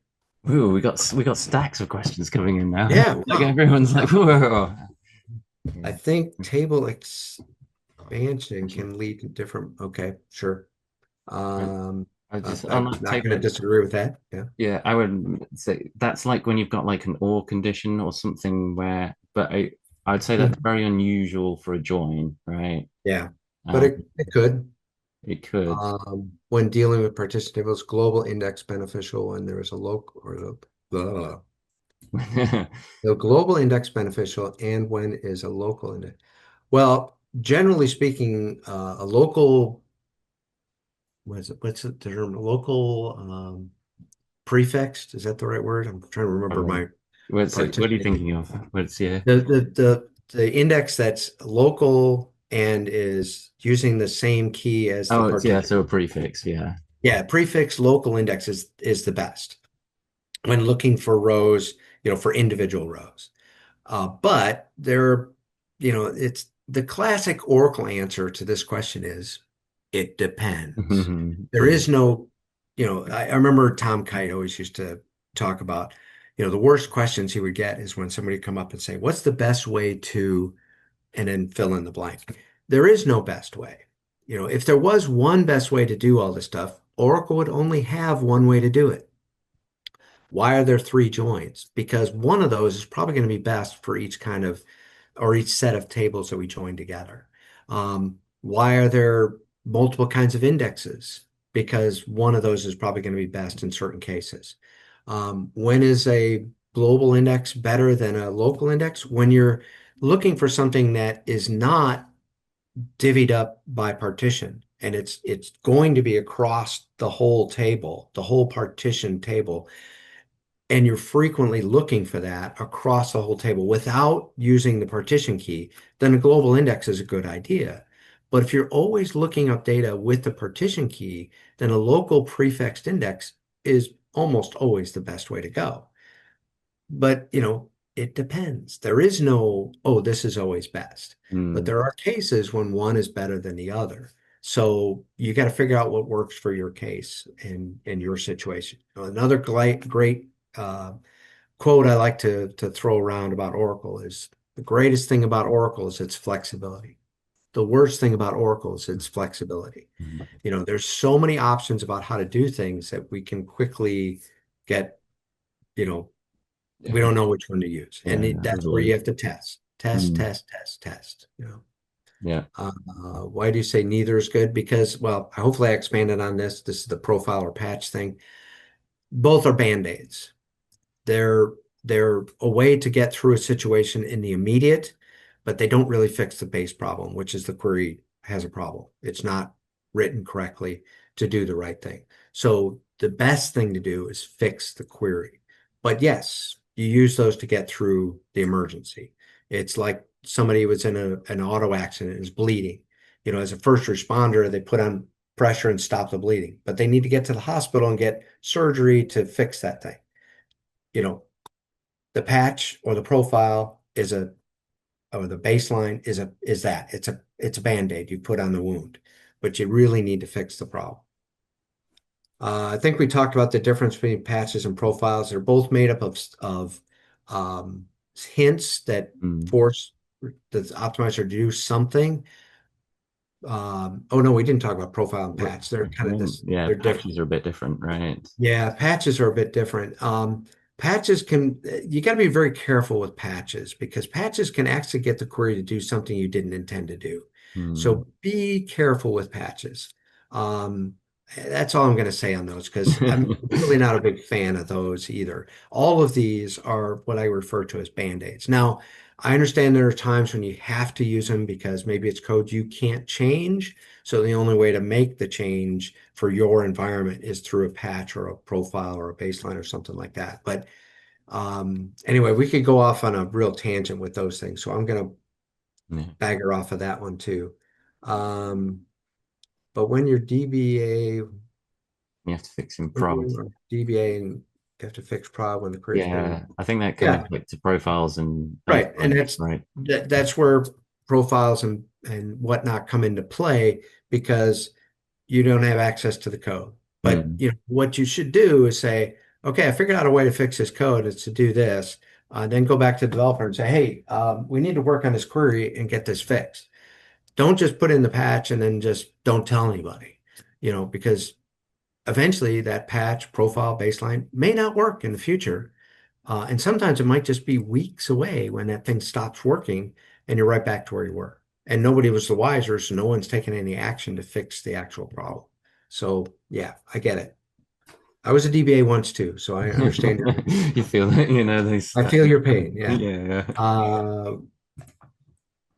Ooh, we got stacks of questions coming in now. Yeah, Like wow. everyone's like, whoa. I think table expansion can lead to different, okay, sure. Yeah. Um, I just on I'm that not going to table. disagree with that. Yeah. Yeah, I would say that's like when you've got like an or condition or something where, but I'd say that's Mhm. very unusual for a join, right? Yeah. But Um, it could. it could. When dealing with partition tables, global index beneficial when there is a local or the blah, blah, blah. The global index beneficial and when is a local index? Well, generally speaking, a local, what is it? What's the term? Local prefixed, is that the right word? I'm trying to remember Oh, my what are you partition. thinking of? What's yeah? The index that's local and is using the same key as the Oh, it's yeah. partition. So a prefix, yeah. Yeah, prefix local index is the best when looking for rows, for individual rows. But there, it's the classic Oracle answer to this question is it depends. There Yeah. is no, I remember Tom Kite always used to talk about, the worst questions he would get is when somebody come up and say, what's the best way to, and then fill in the blank. There is no best way. If there was one best way to do all this stuff, Oracle would only have one way to do it. Why are there three joins? Because one of those is probably going to be best for each kind of or each set of tables that we join together. Why are there multiple kinds of indexes? Because one of those is probably going to be best in certain cases. When is a global index better than a local index? When you're looking for something that is not divvied up by partition and it's going to be across the whole table, the whole partition table, and you're frequently looking for that across the whole table without using the partition key, then a global index is a good idea. But if you're always looking up data with the partition key, then a local prefixed index is almost always the best way to go. But, it depends. There is no, oh, this is always best. But Mm. there are cases when one is better than the other. So you got to figure out what works for your case and your situation. Another great quote I like to throw around about Oracle is the greatest thing about Oracle is its flexibility. The worst thing about Oracle is its flexibility. Mm. There's so many options about how to do things that we can quickly get, you know, we don't know which one to use. And Yeah, that's where you overload. have to test, test, Mm. test, test, test. Yeah. Why do you say neither is good? Because, well, hopefully I expanded on this. This is the profile or patch thing. Both are band-aids. They're they're a way to get through a situation in the immediate, but they don't really fix the base problem, which is the query has a problem. It's not written correctly to do the right thing. So the best thing to do is fix the query. But yes, you use those to get through the emergency. It's like somebody was in an auto accident and is bleeding. As a first responder, they put on pressure and stop the bleeding, but they need to get to the hospital and get surgery to fix that thing you know, the patch or the profile is or the baseline is that. It's a Band-Aid you put on the wound, but you really need to fix the problem. I think we talked about the difference between patches and profiles. They're both made up of um, hints that Mm. force the optimizer to do something. Oh no, we didn't talk about profile and What, patch. They're kind of this, yeah, they're different. patches are a bit different, right? Yeah, patches are a bit different. Patches can, you got to be very careful with patches because patches can actually get the query to do something you didn't intend to do. Mm. So be careful with patches. Um, that's all I'm going to say on those because I'm really not a big fan of those either. All of these are what I refer to as band-aids. Now, I understand there are times when you have to use them because maybe it's code you can't change. So the only way to make the change for your environment is through a patch or a profile or a baseline or something like that. But anyway, we could go off on a real tangent with those things. So I'm going to Yeah, bagger off of that one too. Um, but when you're DBA, you have to fix in when prod. you're DBA and you have to fix prod when the query is bigger. Yeah, I think that kind of Yeah, like to profiles and right. And baselines, right? that's where profiles and whatnot come into play because you don't have access to the code. But Mm. what you should do is say, okay, I figured out a way to fix this code. It's to do this. Then go back to the developer and say, hey, we need to work on this query and get this fixed. Don't just put in the patch and then just don't tell anybody, because eventually that patch, profile, baseline may not work in the future. And sometimes it might just be weeks away when that thing stops working and you're right back to where you were. And nobody was the wiser, so no one's taken any action to fix the actual problem. So yeah, I get it. I was a DBA once too, so I understand your pain. You feel it, these, I feel your pain. Yeah. yeah, Uh,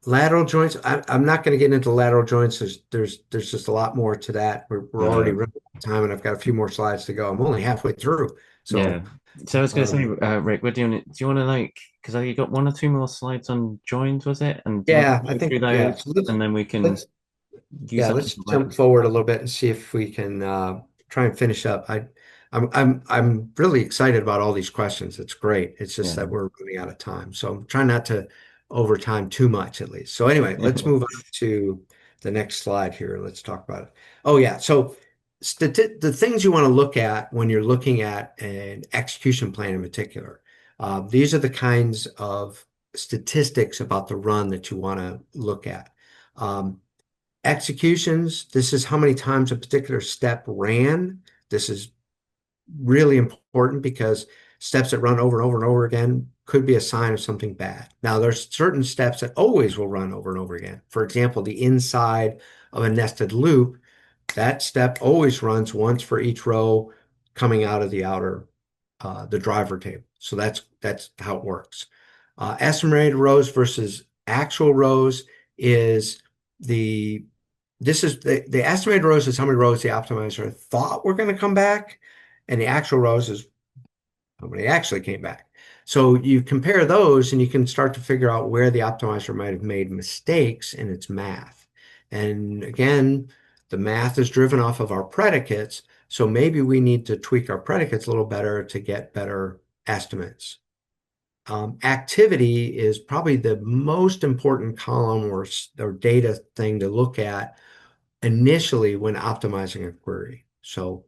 Lateral joints. I'm not going to get into lateral joints. There's just a lot more to that. We're already yeah. running out of time, and I've got a few more slides to go. I'm only halfway through. Yeah. So, So I was going to say, um, Rick, we're doing it. Do you want to because you got one or two more slides on joins, was it? And do you want yeah, to I go through think, yeah. those, So let's and then we can let's use yeah, that let's as a jump forward a little bit and see if we can try and finish up. I'm really excited about all these questions. It's great. It's just yeah, that we're running out of time. So I'm trying not to overtime too much at least. So anyway, let's move on to the next slide here. Let's talk about it. Oh yeah. So the things you want to look at when you're looking at an execution plan in particular, these are the kinds of statistics about the run that you want to look at. Um, Executions, this is how many times a particular step ran. This is really important because steps that run over and over and over again could be a sign of something bad. Now, there's certain steps that always will run over and over again. For example, the inside of a nested loop, that step always runs once for each row coming out of the the driver table. So that's how it works. Estimated rows versus actual rows is the this is the estimated rows is how many rows the optimizer thought were going to come back, and the actual rows is how many actually came back. So you compare those and you can start to figure out where the optimizer might have made mistakes in its math. And again, the math is driven off of our predicates. So maybe we need to tweak our predicates a little better to get better estimates. Activity is probably the most important column or data thing to look at initially when optimizing a query. So,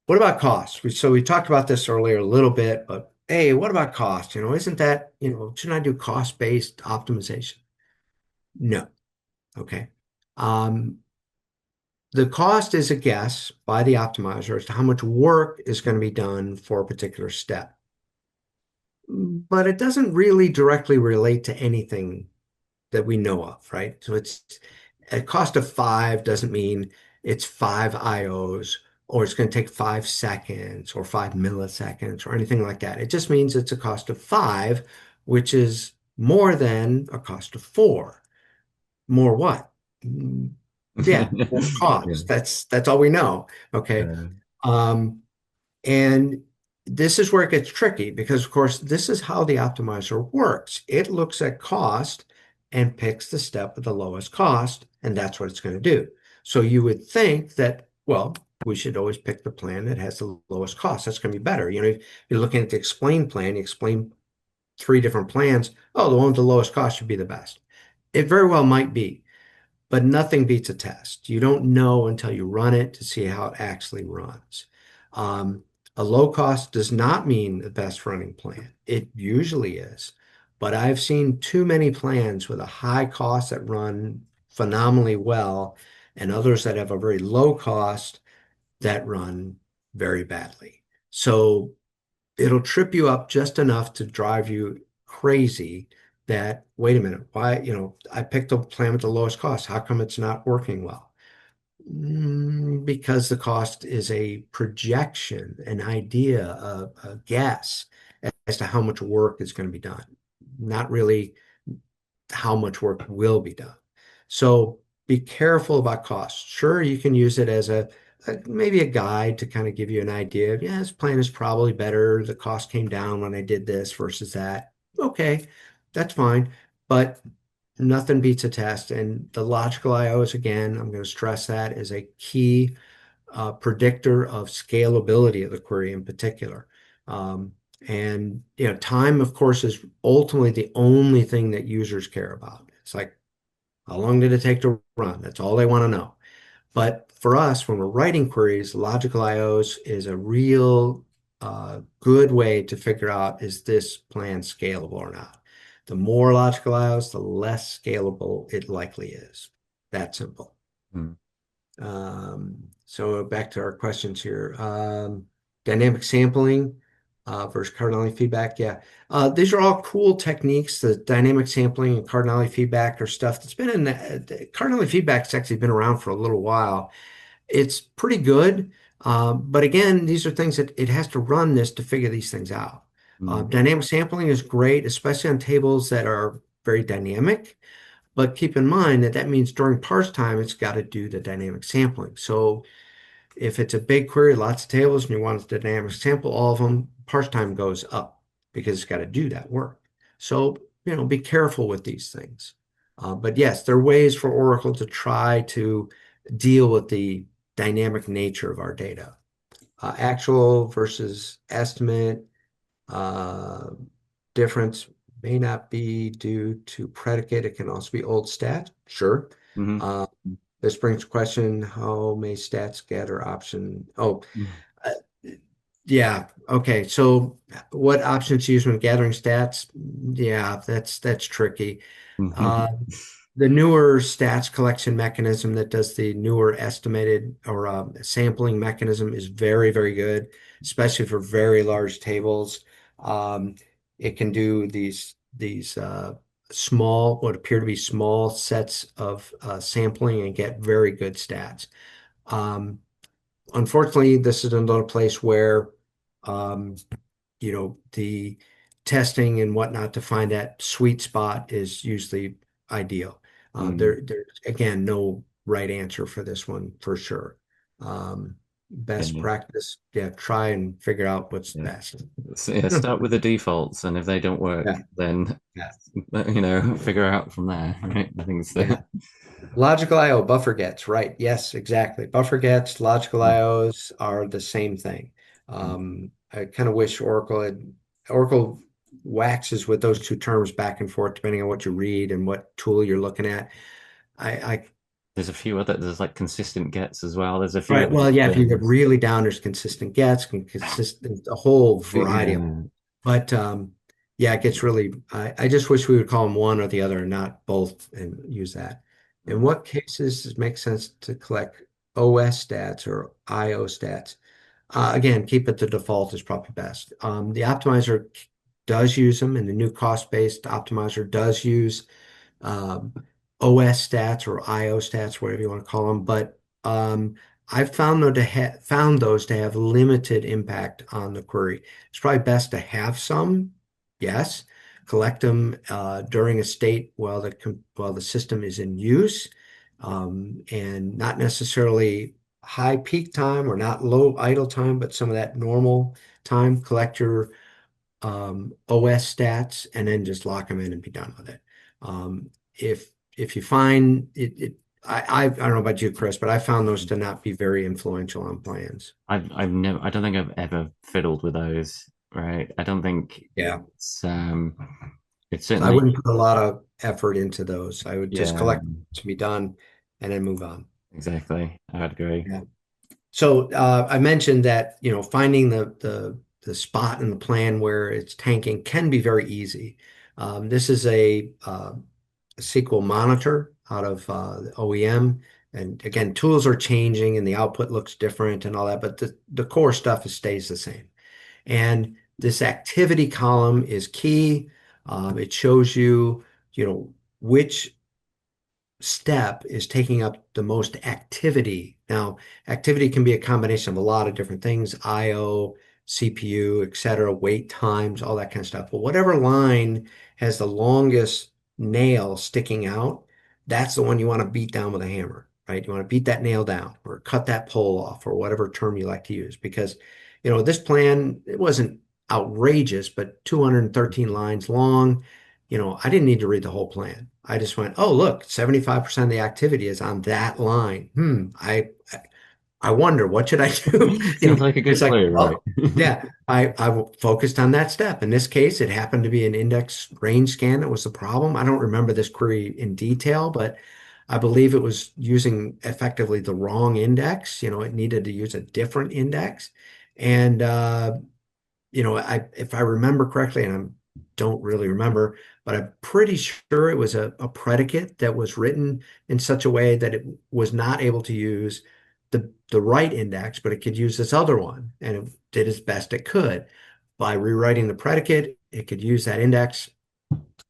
what about cost? So we talked about this earlier a little bit, but hey, what about cost? Isn't that, shouldn't I do cost-based optimization? No. Okay. Um, the cost is a guess by the optimizer as to how much work is going to be done for a particular step. But it doesn't really directly relate to anything that we know of, right? So it's a cost of five doesn't mean it's five IOs or it's going to take 5 seconds or 5 milliseconds or anything like that. It just means it's a cost of five, which is more than a cost of four. More what? Mm, Yeah, more yeah. cost. That's all we know. Okay. Um, and this is where it gets tricky because, of course, this is how the optimizer works. It looks at cost and picks the step with the lowest cost, and that's what it's going to do. So you would think that, well, we should always pick the plan that has the lowest cost. That's going to be better. If you're looking at the explain plan, you explain three different plans. Oh, the one with the lowest cost should be the best. It very well might be, but nothing beats a test. You don't know until you run it to see how it actually runs. Um, a low cost does not mean the best running plan. It usually is, but I've seen too many plans with a high cost that run phenomenally well and others that have a very low cost that run very badly. So it'll trip you up just enough to drive you crazy that, wait a minute, why, I picked a plan with the lowest cost. How come it's not working well? Because the cost is a projection, an idea, a guess as to how much work is going to be done, not really how much work will be done. So be careful about cost. Sure, you can use it as maybe a guide to kind of give you an idea of, yeah, this plan is probably better. The cost came down when I did this versus that. Okay, that's fine. But nothing beats a test. And the logical IOs, again, I'm going to stress that is a key predictor of scalability of the query in particular. And time, of course, is ultimately the only thing that users care about. It's like, how long did it take to run? That's all they want to know. But for us, when we're writing queries, logical IOs is a real good way to figure out, is this plan scalable or not? The more logical IOs, the less scalable it likely is. That simple. Mm. So back to our questions here. Dynamic sampling versus cardinality feedback. Yeah. These are all cool techniques. The dynamic sampling and cardinality feedback are stuff that's been in the cardinality feedback has actually been around for a little while. It's pretty good. But again, these are things that it has to run this to figure these things out. Mm, Dynamic sampling is great, especially on tables that are very dynamic. But keep in mind that that means during parse time, it's got to do the dynamic sampling. So if it's a big query, lots of tables, and you want to dynamic sample all of them, parse time goes up because it's got to do that work. So, be careful with these things. But yes, there are ways for Oracle to try to deal with the dynamic nature of our data. Actual versus estimate, uh, difference may not be due to predicate. It can also be old stat. Sure. hmm Uh, this brings to question how many stats get or option. Oh, uh, yeah. Okay. So what options use when gathering stats? Yeah, that's tricky. Uh, the newer stats collection mechanism that does the newer estimated or sampling mechanism is very, very good, especially for very large tables. Um, it can do these small, what appear to be small sets of sampling and get very good stats. Um, Unfortunately, this is another place where um, the testing and whatnot to find that sweet spot is usually ideal. Mm. There's again no right answer for this one for sure. Best Yeah, practice, yeah, try and figure out what's yeah. best. So, yeah, start with the defaults, and if they don't work, Yeah, then yeah, figure out from there, right? I think it's yeah. the Logical I/O buffer gets, right. Yes, exactly. Buffer gets, logical I/Os are the same thing. I kind of wish Oracle waxes with those two terms back and forth depending on what you read and what tool you're looking at. I there's a few other there's like consistent gets as well. There's a few right. other Well, yeah, if you get terms. really down, there's consistent gets, consistent, a whole variety of them. Yeah. But yeah, it gets really, I just wish we would call them one or the other and not both and use that. In what cases does it make sense to collect OS stats or IO stats? Again, keep it the default is probably best. The optimizer does use them, and the new cost-based optimizer does use um, OS stats or IO stats, whatever you want to call them. But I've found those to have limited impact on the query. It's probably best to have some, yes, collect them during a state while the system is in use, and not necessarily high peak time or not low idle time, but some of that normal time. Collect your OS stats and then just lock them in and be done with it. If you find I don't know about you, Chris, but I found those to not be very influential on plans. I've never I don't think I've ever fiddled with those, right? I don't think Yeah. it's So I certainly wouldn't put a lot of effort into those. I would just yeah, collect to be done and then move on. exactly. I'd agree. Yeah. So I mentioned that, finding the spot in the plan where it's tanking can be very easy. This is a SQL monitor out of the OEM. And again, tools are changing and the output looks different and all that, but the core stuff stays the same. And this activity column is key. It shows you, which step is taking up the most activity. Now, activity can be a combination of a lot of different things, IO, CPU, et cetera, wait times, all that kind of stuff. But whatever line has the longest nail sticking out, that's the one you want to beat down with a hammer, right? You want to beat that nail down or cut that pole off or whatever term you like to use because, this plan, it wasn't outrageous, but 213 lines long. I didn't need to read the whole plan. I just went, oh, look, 75% of the activity is on that line. I wonder what should I do? Seems like a It's good like, clue, right? oh, yeah, I focused on that step. In this case, it happened to be an index range scan that was the problem. I don't remember this query in detail, but I believe it was using effectively the wrong index. It needed to use a different index. And if I remember correctly, and I don't really remember, but I'm pretty sure it was a predicate that was written in such a way that it was not able to use the right index, but it could use this other one, and it did as best it could. By rewriting the predicate, it could use that index,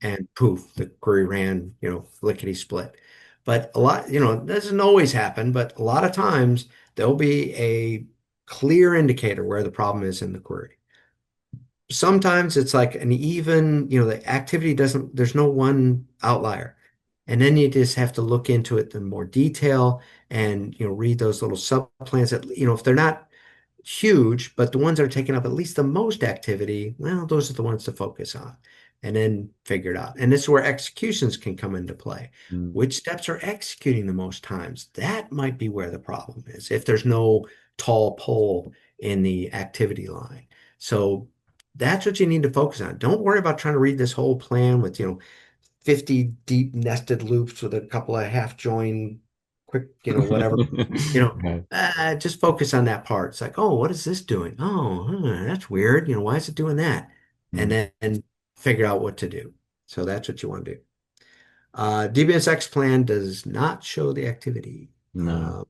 and poof, the query ran, lickety split. But a lot, that doesn't always happen, but a lot of times there'll be a clear indicator where the problem is in the query. Sometimes it's like an even, the activity doesn't, there's no one outlier. And then you just have to look into it in more detail and, read those little subplans that, if they're not huge, but the ones that are taking up at least the most activity, well, those are the ones to focus on and then figure it out. And this is where executions can come into play. Mm. Which steps are executing the most times? That might be where the problem is if there's no tall pole in the activity line. So that's what you need to focus on. Don't worry about trying to read this whole plan with, 50 deep nested loops with a couple of half join quick, whatever. Right. Just focus on that part. It's like, oh, what is this doing? Oh, that's weird. Why is it doing that? And Mm. then figure out what to do. So that's what you want to do. DBSX plan does not show the activity. No, Uh,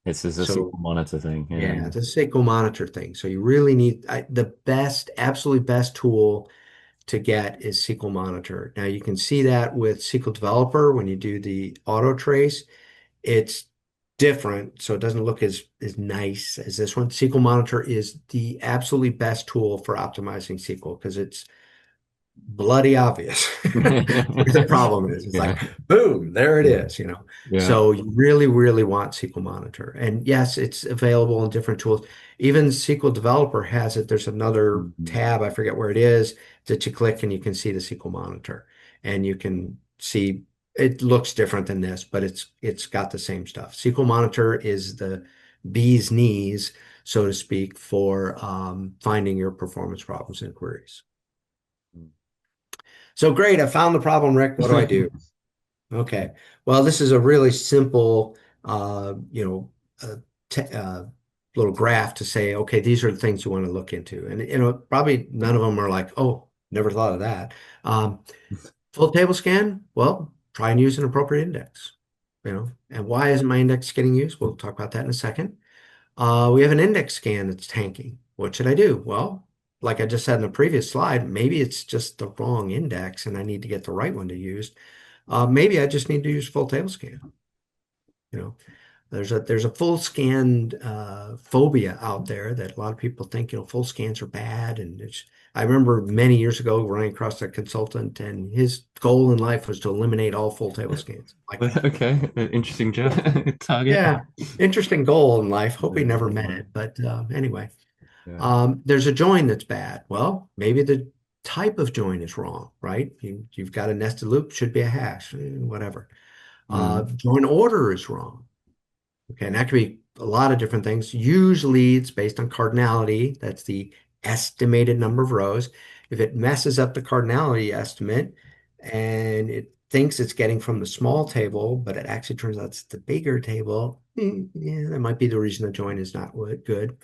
it's just a so SQL monitor thing. Yeah. yeah, it's a SQL monitor thing. So you really need the best, absolutely best tool to get is SQL Monitor. Now you can see that with SQL Developer when you do the auto trace. It's different, so it doesn't look as nice as this one. SQL Monitor is the absolutely best tool for optimizing SQL because it's bloody obvious where the problem is. It's like, Yeah. boom, there it Yeah. is. Yeah. So you really, really want SQL Monitor. And yes, it's available in different tools. Even SQL Developer has it. There's another Mhm. tab, I forget where it is, that you click and you can see the SQL Monitor. And you can see it looks different than this, but it's got the same stuff. SQL Monitor is the bee's knees, so to speak, for finding your performance problems and queries. So great, I found the problem, Rick. What do I do? Okay. Well, this is a really simple, uh, t little graph to say, okay, these are the things you want to look into. And, probably none of them are like, oh, never thought of that. Um, Full table scan, well, try and use an appropriate index, and why isn't my index getting used? We'll talk about that in a second. We have an index scan that's tanking. What should I do? Well, like I just said in the previous slide, maybe it's just the wrong index and I need to get the right one to use. Maybe I just need to use full table scan. You know, there's a full scan phobia out there that a lot of people think, full scans are bad. And I remember many years ago running across a consultant and his goal in life was to eliminate all full table scans. Like, Okay, interesting target. yeah, interesting goal in life. Hope he Yeah, never very met well. it. But anyway, Yeah. there's a join that's bad. Well, maybe the type of join is wrong, right? You've got a nested loop, should be a hash, whatever. Mm. Join order is wrong. Okay, and that could be a lot of different things. Use leads based on cardinality. That's the estimated number of rows. If it messes up the cardinality estimate and it thinks it's getting from the small table, but it actually turns out it's the bigger table, yeah, that might be the reason the join is not good.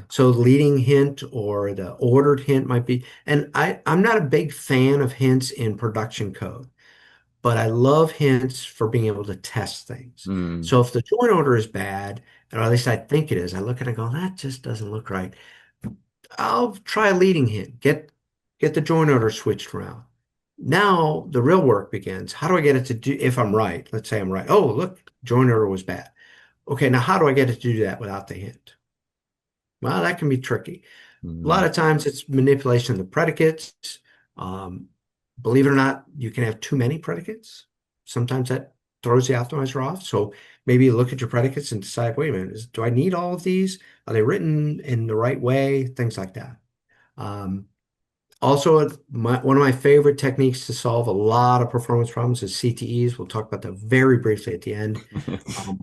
So leading hint or the ordered hint might be, and I'm not a big fan of hints in production code, but I love hints for being able to test things. Mm. So if the join order is bad, or at least I think it is, I look at it and go, that just doesn't look right. I'll try a leading hint, get the join order switched around. Now the real work begins. How do I get it to do, if I'm right? Let's say I'm right. Oh, look, join order was bad. Okay, now how do I get it to do that without the hint? Well, that can be tricky. A lot Mm. of times it's manipulation of the predicates. Um, Believe it or not, you can have too many predicates. Sometimes that throws the optimizer off. So maybe you look at your predicates and decide, wait a minute, do I need all of these? Are they written in the right way? Things like that. Um, Also, one of my favorite techniques to solve a lot of performance problems is CTEs. We'll talk about that very briefly at the end.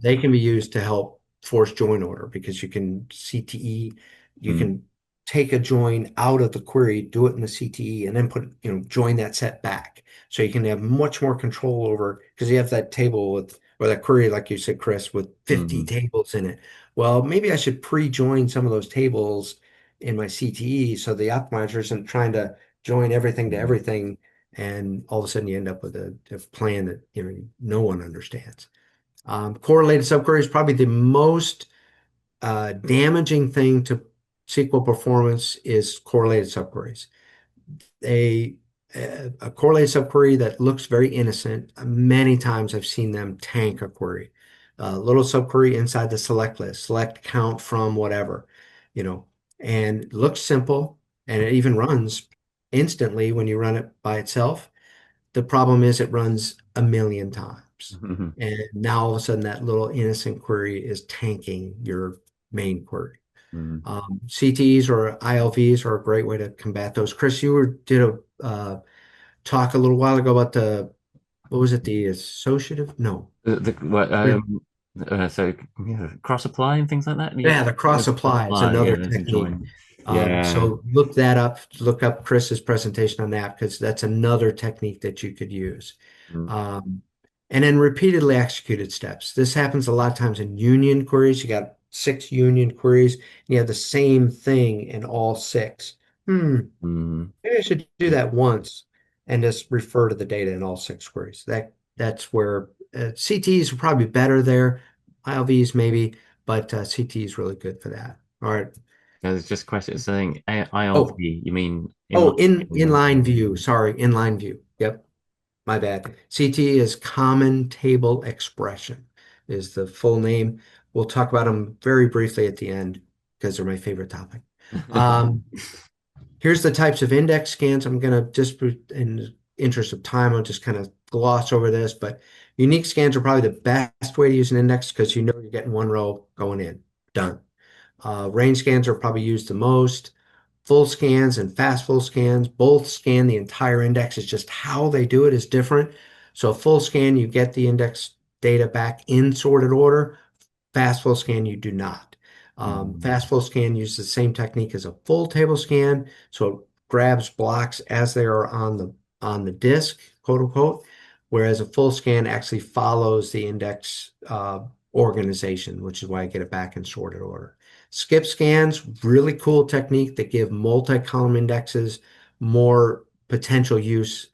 They can be used to help force join order because you can CTE, you Mm. can take a join out of the query, do it in the CTE, and then join that set back. So you can have much more control over because you have that table with, or that query, like you said, Chris, with 50 Mm. tables in it. Well, maybe I should pre-join some of those tables in my CTE so the optimizer isn't trying to join everything to Mm. everything, and all of a sudden you end up with a plan that no one understands. Correlated subquery is probably the most damaging thing to SQL performance is correlated subqueries. A, a correlated subquery that looks very innocent, many times I've seen them tank a query. a little subquery inside the select list, select count from whatever, you know, and it looks simple and it even runs instantly when you run it by itself. The problem is it runs a million times. And now all of a sudden that little innocent query is tanking your main query. CTEs or ILVs are a great way to combat those. Chris, did a talk a little while ago about what was it, the associative? No. What, so yeah, cross apply and things like that. Yeah, the cross Cross apply is apply, another yeah, that's a technique. join. Yeah. So look that up, look up Chris's presentation on that because that's another technique that you could use. Mm, Um, and then repeatedly executed steps. This happens a lot of times in union queries. You got 6 union queries, and you have the same thing in all 6. mm, Maybe I should do that once and just refer to the data in all 6 queries. That's where CTs are probably better there. ILVs maybe, but CT is really good for that. All right. There's just questions saying Oh, ILV. You mean oh, inline? Yeah. inline view. Sorry, inline view. Yep, my bad. CT is Common Table Expression is the full name. We'll talk about them very briefly at the end because they're my favorite topic. Um, Here's the types of index scans. I'm going to just, in the interest of time, I'll just kind of gloss over this, but unique scans are probably the best way to use an index because you know you're getting one row going in. Done. Range scans are probably used the most. Full scans and fast full scans both scan the entire index. It's just how they do it is different. So a full scan, you get the index data back in sorted order. Fast full scan, you do not. Mm, Fast full scan uses the same technique as a full table scan, so it grabs blocks as they are on the disk, quote unquote, whereas a full scan actually follows the index organization, which is why I get it back in sorted order. Skip scans, really cool technique that give multi-column indexes more potential use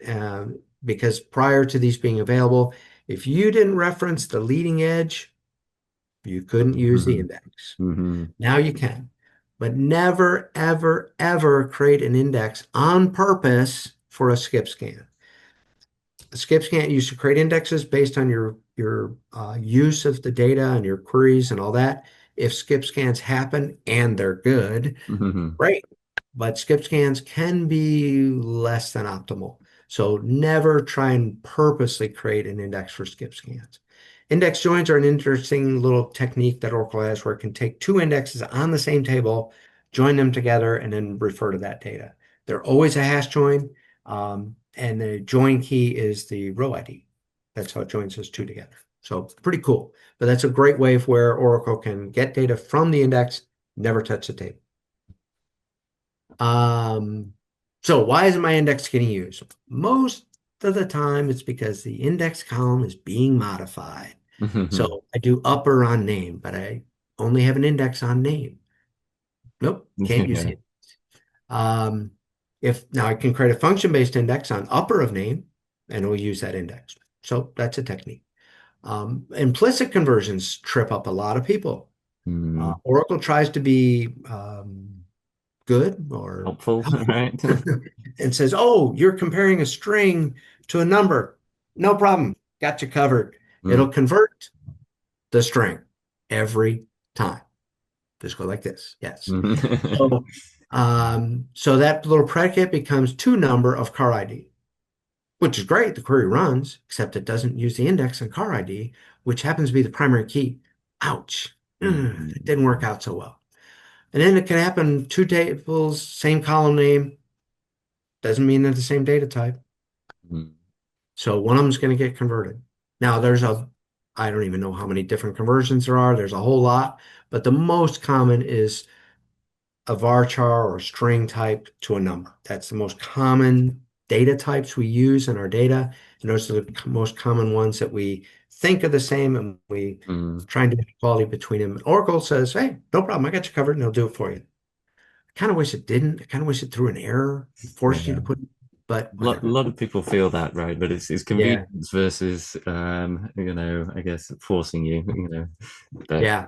because prior to these being available, if you didn't reference the leading edge, you couldn't use the mhm, index. mhm, Now you can, but never, ever, ever create an index on purpose for a skip scan. A skip scan used to create indexes based on your use of the data and your queries and all that. If skip scans happen and they're good, mhm. great. But skip scans can be less than optimal. So never try and purposely create an index for skip scans. Index joins are an interesting little technique that Oracle has where it can take 2 indexes on the same table, join them together, and then refer to that data. They're always a hash join, and the join key is the row ID. That's how it joins those 2 together. So pretty cool. But that's a great way of where Oracle can get data from the index, never touch the table. Um, so why isn't my index getting used? Most of the time, it's because the index column is being modified. Mhm. So I do upper on name, but I only have an index on name. Nope, can't use Yeah. it. Um, if now I can create a function-based index on upper of name, and we'll use that index. So that's a technique. Implicit conversions trip up a lot of people. Mm, Oracle tries to be good or helpful, helpful right? and says, "Oh, you're comparing a string to a number. No problem. Got you covered. Mm. It'll convert the string every time. Just go like this. Yes. Mhm. So that little predicate becomes to number of car ID, which is great. The query runs, except it doesn't use the index and car ID, which happens to be the primary key. Ouch. It Mhm. didn't work out so well. And then it can happen 2 tables, same column name, doesn't mean they're the same data type. Mhm. So one of them is going to get converted. Now I don't even know how many different conversions there are. There's a whole lot, but the most common is a varchar or string type to a number. That's the most common data types we use in our data. And those are the most common ones that we think are the same and we Mm. try and do equality between them. Oracle says, hey, no problem. I got you covered and they'll do it for you. I kind of wish it didn't. I kind of wish it threw an error, forced you Yeah. to put, but A whatever. lot of people feel that, right? But it's Yeah. convenience versus, I guess forcing you, but Yeah.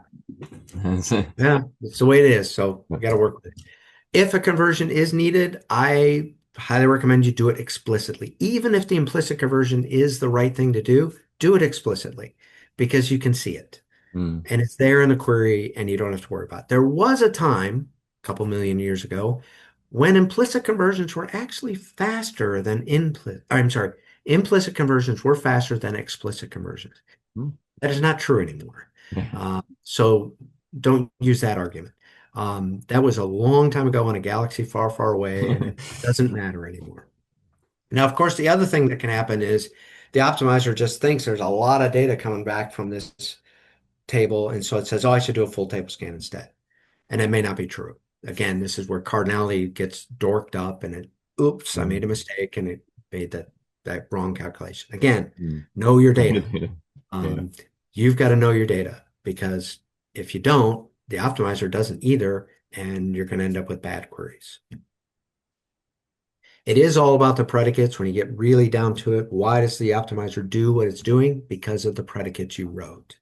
Yeah, it's the way it is. So we got to work with it. If a conversion is needed, I highly recommend you do it explicitly. Even if the implicit conversion is the right thing to do it explicitly because you can see it. Mm. and it's there in the query and you don't have to worry about it. There was a time, a couple million years ago, when implicit conversions were actually faster than implicit conversions were faster than explicit conversions. Mm. That is not true anymore. Yeah. So don't use that argument. That was a long time ago in a galaxy far, far away, and it doesn't matter anymore. Now, of course, the other thing that can happen is the optimizer just thinks there's a lot of data coming back from this table, and so it says, oh, I should do a full table scan instead. And it may not be true. Again, this is where cardinality gets dorked up and oops, I made a Mm. mistake and it made that wrong calculation. Again, Mm. know your data. Yeah. Um, you've got to know your data because if you don't, the optimizer doesn't either, and you're going to end up with bad queries. It is all about the predicates when you get really down to it. Why does the optimizer do what it's doing? Because of the predicates you wrote.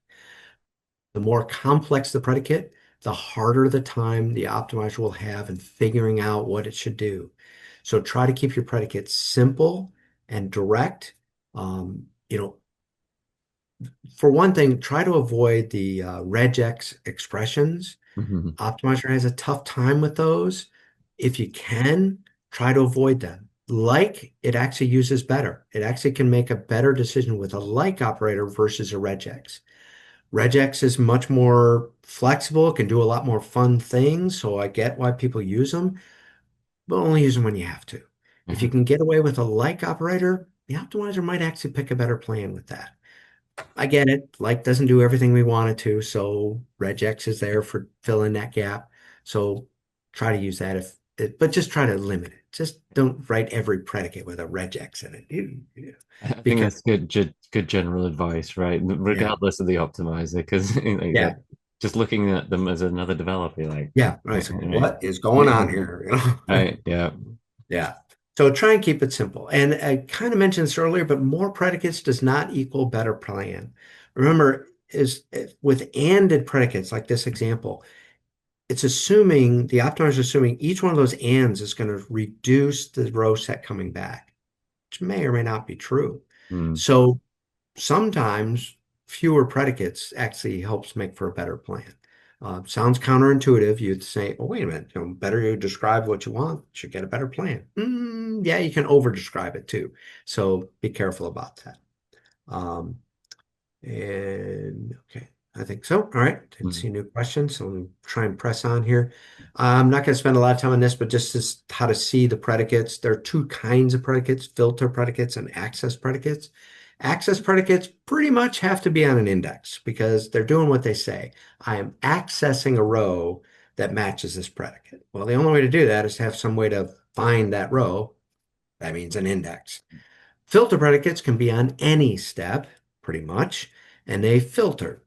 The more complex the predicate, the harder the time the optimizer will have in figuring out what it should do. So try to keep your predicates simple and direct. You know, for one thing, try to avoid the regex expressions. Mhm. Optimizer has a tough time with those. If you can, try to avoid them. Like, it actually uses better. It actually can make a better decision with a like operator versus a regex. Regex is much more flexible, can do a lot more fun things, so I get why people use them, but only use them when you have to. If you Yeah. can get away with a like operator, the optimizer might actually pick a better plan with that. I get it. Like doesn't do everything we want it to, so regex is there for filling that gap. So try to use that but just try to limit it. Just don't write every predicate with a regex in it. I Be think that's careful. good general advice, right? Yeah. Regardless of the optimizer, because like that, Yeah. just looking at them as another developer, you're like, Yeah. Right. So right, what is going on here? right, yeah. Yeah. So try and keep it simple. And I kind of mentioned this earlier, but more predicates does not equal better plan. Remember, is with anded predicates like this example, it's assuming the optimizer is assuming each one of those ands is going to reduce the row set coming back, which may or may not be true. Mm. So sometimes fewer predicates actually helps make for a better plan. Sounds counterintuitive. You'd say, "Oh, wait a minute, better you describe what you want, you should get a better plan." Yeah, you can over describe it too. So be careful about that. Um, and okay, I think so. All right, didn't Mm. see new questions, so I'm try and press on here. I'm not going to spend a lot of time on this, but just as how to see the predicates. There are two kinds of predicates: filter predicates and access predicates. Access predicates pretty much have to be on an index because they're doing what they say. I am accessing a row that matches this predicate. Well, the only way to do that is to have some way to find that row. That means an index. Filter predicates can be on any step, pretty much, and they filter.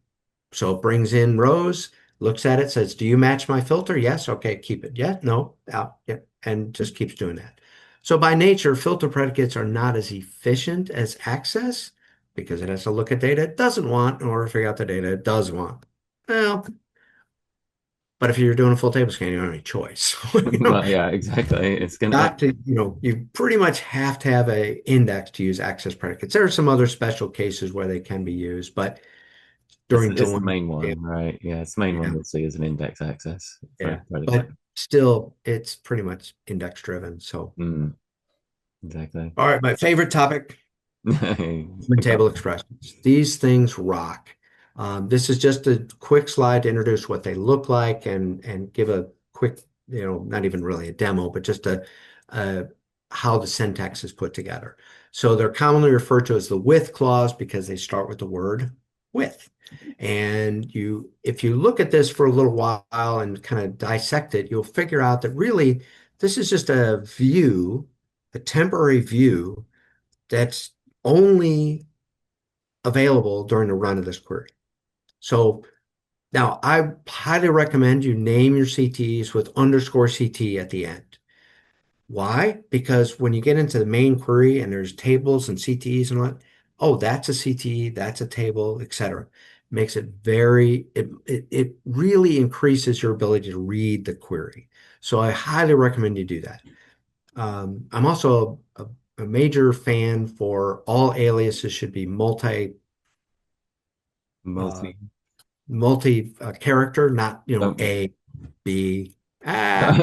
So it brings in rows, looks at it, says, do you match my filter? Yes. Okay, keep it. Yeah, no, out. Yeah, and just keeps doing that. So by nature, filter predicates are not as efficient as access because it has to look at data it doesn't want in order to figure out the data it does want. Well, but if you're doing a full table scan, you don't have any choice. You know, Well, yeah, exactly. It's gonna. got to, you pretty much have to have a index to use access predicates. There are some other special cases where they can be used, but during It's the join, main yeah, one, right? Yeah, it's the main one yeah, you'll see as an index access for yeah. predicate. But still, it's pretty much index driven. So, Mm, exactly. all right, my favorite topic, human table expressions. These things rock. This is just a quick slide to introduce what they look like and give a quick, not even really a demo, but just a how the syntax is put together. So they're commonly referred to as the with clause because they start with the word with. And if you look at this for a little while and kind of dissect it, you'll figure out that really this is just a view, a temporary view that's only available during the run of this query. So now I highly recommend you name your CTs with underscore CT at the end. Why? Because when you get into the main query and there's tables and CTs and what, oh, that's a CT, that's a table, etc. Makes it it really increases your ability to read the query. So I highly recommend you do that. I'm also a major fan for all aliases should be uh, Multi. multi-character, not, Okay. A, B. Ah,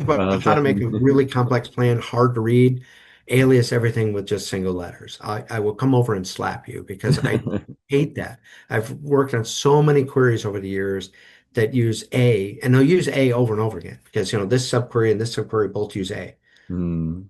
about Well, how to make a really complex plan hard to read, alias everything with just single letters. I will come over and slap you because I hate that. I've worked on so many queries over the years that use A, and they'll use A over and over again because, this subquery and this subquery both use A. Hmm.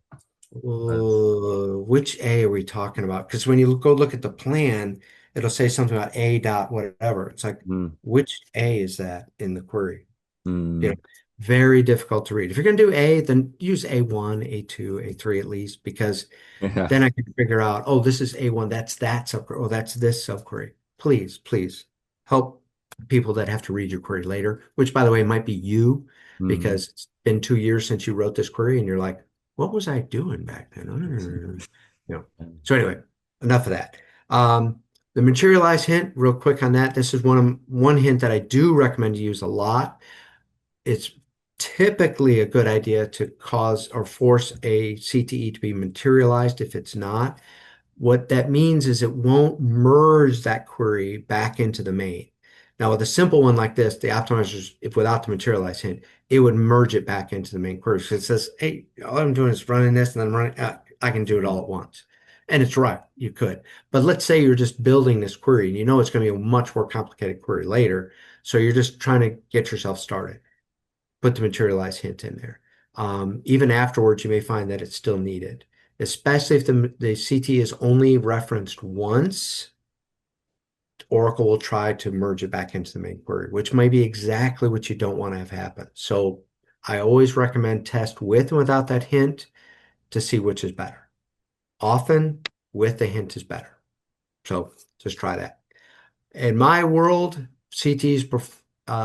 That's, Which A are we talking about? Because when you go look at the plan, it'll say something about A dot whatever. It's like, mm, which A is that in the query? You know, mm, very difficult to read. If you're going to do A, then use A1, A2, A3 at least, because yeah. then I can figure out, oh, this is A1, that's that subquery, oh, that's this subquery. Please, please help people that have to read your query later, which by the way might be you, Mm, because it's been 2 years since you wrote this query and you're like, what was I doing back then? You know. So anyway, enough of that. The materialized hint, real quick on that. This is one hint that I do recommend you use a lot. It's typically a good idea to cause or force a CTE to be materialized if it's not. What that means is it won't merge that query back into the main. Now, with a simple one like this, the optimizers, if without the materialize hint, it would merge it back into the main query. So it says, hey, all I'm doing is running this and then running, I can do it all mm, at once. And it's right, you could. But let's say you're just building this query and you know it's going to be a much more complicated query later. So you're just trying to get yourself started. Put the materialized hint in there. Even afterwards, you may find that it's still needed, especially if the CT is only referenced once. Oracle will try to merge it back into the main query, which may be exactly what you don't want to have happen. So I always recommend test with and without that hint to see which is better. Often with the hint is better. So just try that. In my world, CTs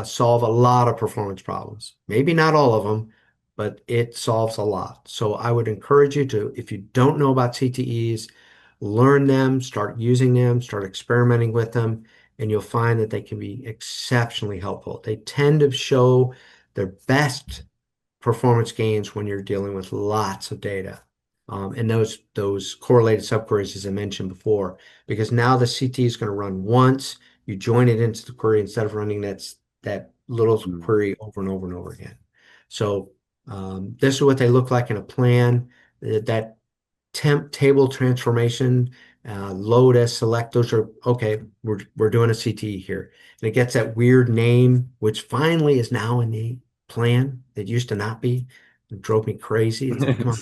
solve a lot of performance problems. Maybe not all of them, but it solves a lot. So I would encourage you to, if you don't know about CTEs, learn them, start using them, start experimenting with them, and you'll find that they can be exceptionally helpful. They tend to show their best performance gains when you're dealing with lots of data. And those correlated subqueries, as I mentioned before, because now the CT is going to run once, you join it into the query instead of running that little mm, query over and over and over again. So this is what they look like in a plan. That temp table transformation, load as select, those are okay. We're doing a CTE here. And it gets that weird name, which finally is now in the plan. It used to not be. It drove me crazy. It's like, come on.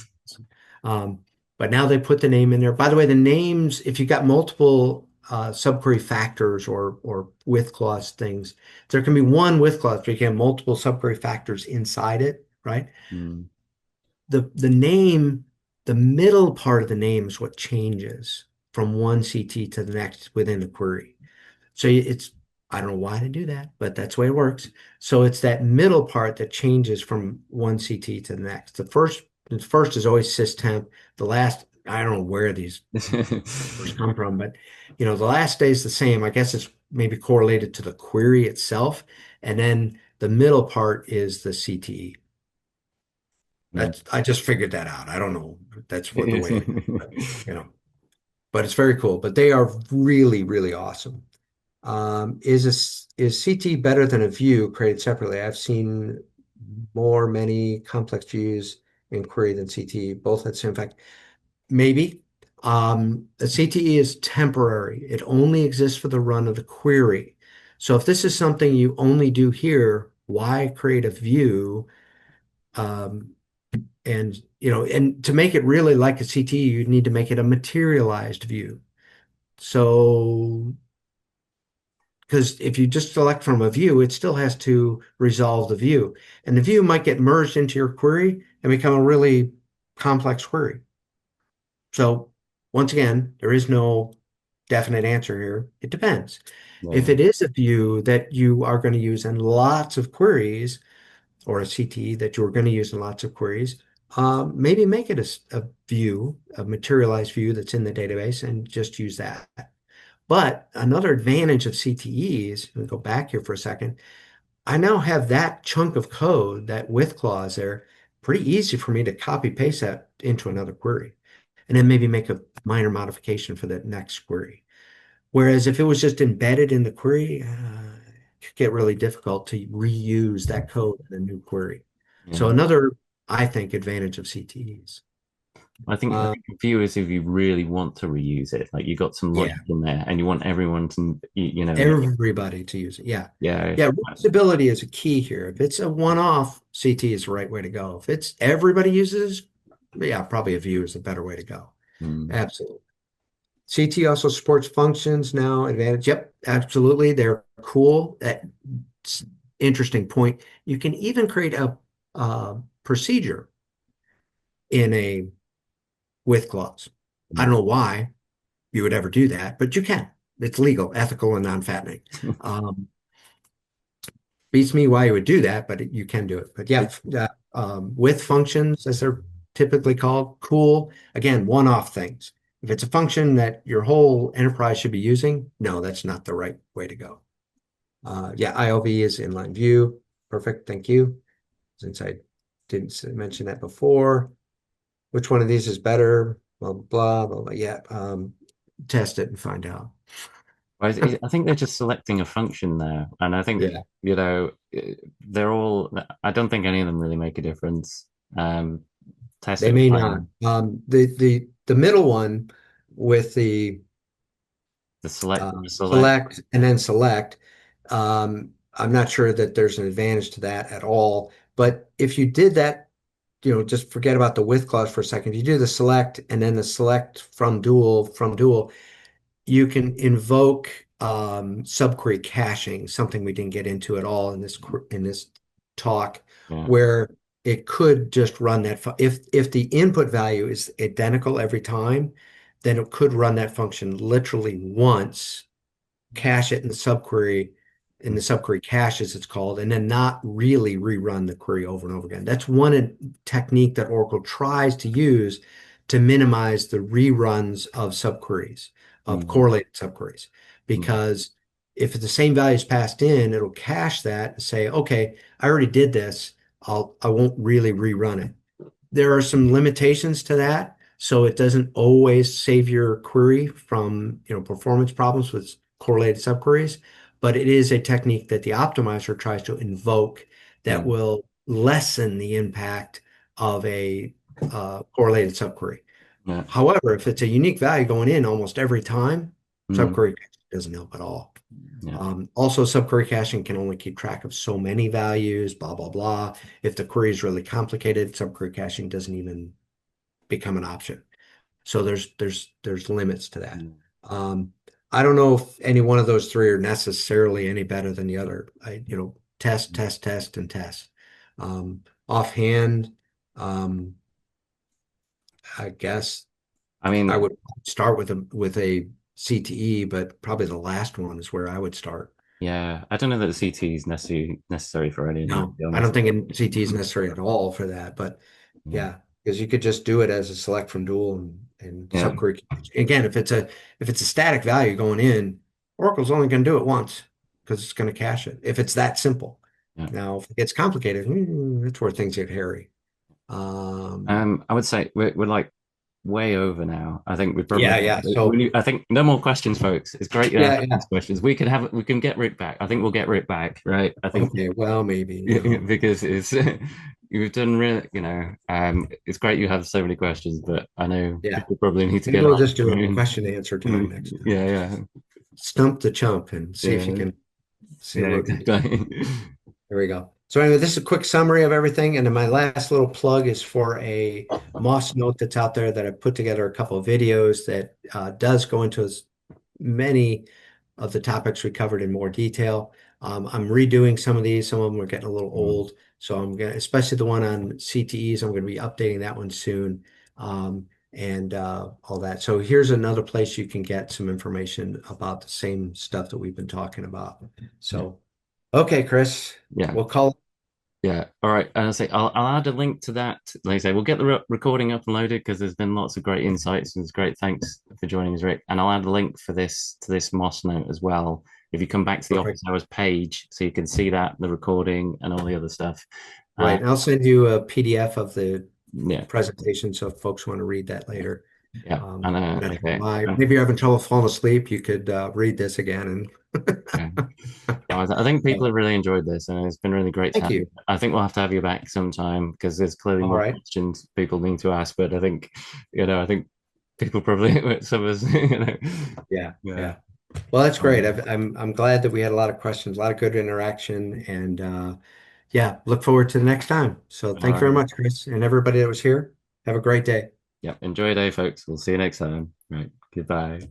Um, but now they put the name in there. By the way, the names, if you've got multiple subquery factors or with clause things, there can be one with clause, but you can have multiple subquery factors inside it, right? mm. The name, the middle part of the name is what changes from one CT to the next within the query. So it's, I don't know why they do that, but that's the way it works. So it's that middle part that changes from one CT to the next. The first is always systemp. The last, I don't know where these numbers come from, but the last stays the same. I guess it's maybe correlated to the query itself. And then the middle part is the CTE. Mm. I just figured that out. I don't know. That's what the way it is, you know, but it's very cool. But they are really, really awesome. Is CT better than a view created separately? I've seen many complex views in query than CT, both at the same fact. Maybe. The CTE is temporary. It only exists for the run of the query. So if this is something you only do here, why create a view? Um, and to make it really like a CTE, you need to make it a materialized view. So because if you just select from a view, it still has to resolve the view. And the view might get merged into your query and become a really complex query. So once again, there is no definite answer here. It depends. If Yeah. it is a view that you are going to use in lots of queries, or a CTE that you're going to use in lots of queries, maybe make it a view, a materialized view that's in the database and just use that. But another advantage of CTEs, let me go back here for a second. I now have that chunk of code, that with clause there, pretty easy for me to copy paste that into another query and then maybe make a minor modification for that next query. Whereas if it was just embedded in the query, could get really difficult to reuse that code in a new query. So Yeah. another, I think, advantage of CTEs. I Uh, think viewers, if you really want to reuse it, like you got some yeah, logic in there and you want everyone to, everybody to use it. Yeah. yeah, Yeah, reusability is a key here. If it's a one-off, CT is the right way to go. If it's everybody uses, yeah, probably a view is a better way to go. mm, Absolutely. CT also supports functions now, advantage. Yep, absolutely. They're cool. That's interesting point. You can even create a procedure in a with clause. I don't know why you would ever do that, but you can. It's legal, ethical, and non-fattening. Um, Beats me why you would do that, but you can do it. But yeah, with functions, as they're typically called, cool. Again, one-off things. If it's a function that your whole enterprise should be using, no, that's not the right way to go. Yeah, IOV is inline view. Perfect. Thank you. Since I didn't mention that before, which one of these is better? Blah, blah, blah, blah. Yeah. Test it and find out. I think they're just selecting a function there, and I think Yeah. they're all. I don't think any of them really make a difference. Test They it, may not. fine. The middle one with the The select. select and then select. I'm not sure that there's an advantage to that at all. But if you did that, just forget about the with clause for a second. If you do the select and then the select from dual, you can invoke subquery caching, something we didn't get into at all in this talk, Yeah, where it could just run that if the input value is identical every time, then it could run that function literally once, cache it in the subquery cache as it's called, and then not really rerun the query over and over again. That's one technique that Oracle tries to use to minimize the reruns of subqueries, of mm, correlated subqueries, mm, because if the same value is passed in, it'll cache that and say, okay, I already did this. I won't really rerun it. There are some limitations to that, so it doesn't always save your query from, performance problems with correlated subqueries, but it is a technique that the optimizer tries to invoke that yeah, will lessen the impact of a correlated subquery. yeah, However, if it's a unique value going in almost every time, mm, subquery doesn't help at all. yeah, Also, subquery caching can only keep track of so many values, blah, blah, blah. If the query is really complicated, subquery caching doesn't even become an option. So there's limits to that. mm, Um, I don't know if any one of those three are necessarily any better than the other. Test, test, test, and test. Offhand, um, I guess I I mean, would start with a CTE, but probably the last one is where I would start. yeah, I don't know that the CT is necessary for any of them, to No, be I don't honest. think CT is necessary at all for that, but Yeah, yeah, because you could just do it as a select from dual and yeah, subquery. Again, if it's a static value going in, Oracle's only going to do it once because it's going to cache it. If it's that simple. yeah. Now, if it gets complicated, that's where things get hairy. Um, I would say we're like way over now. I think we probably yeah, yeah. So I think no more questions, folks. It's great you have yeah, yeah. these questions. We can get Rick back. I think we'll get Rick back, right? I think Okay, well, maybe, because it's you've done really, it's great you have so many questions, but I know yeah. people probably need to Maybe get we'll off. just do a question and answer time next time. Yeah, yeah, Stump the chump and see if you yeah, can see yeah, what we can. exactly. There we go. So anyway, this is a quick summary of everything. And then my last little plug is for a Moss note that's out there that I put together a couple of videos that does go into as many of the topics we covered in more detail. I'm redoing some of these. Some of them are getting a little Mm, old. So especially the one on CTEs, I'm going to be updating that one soon. And all that. So here's another place you can get some information about the same stuff that we've been talking about. yeah, So, okay, Chris, yeah. we'll call. Yeah. All right. And I'll say I'll add a link to that. Like I say, we'll get the recording uploaded because there's been lots of great insights and it's great. Thanks for joining us, Rick. And I'll add a link for this to this Moss note as well. If you come back to the office Perfect. hours page, so you can see that the recording and all the other stuff. Uh, Right. And I'll send you a PDF of the yeah. presentation so if folks want to read that later. Yeah. And okay. Maybe you're having trouble falling asleep, you could read this again and Yeah. No, I think people So, have really enjoyed this, and it's been really great to thank have you. you. I think we'll have to have you back sometime because there's clearly All more right. questions people need to ask. But I think, I think people probably some of us, Yeah, yeah. yeah. Well, that's great. Um, I'm glad that we had a lot of questions, a lot of good interaction, and yeah, look forward to the next time. So all thank you very right. much, Chris, and everybody that was here. Have a great day. Yep. Enjoy your day, folks. We'll see you next time. Right. Goodbye.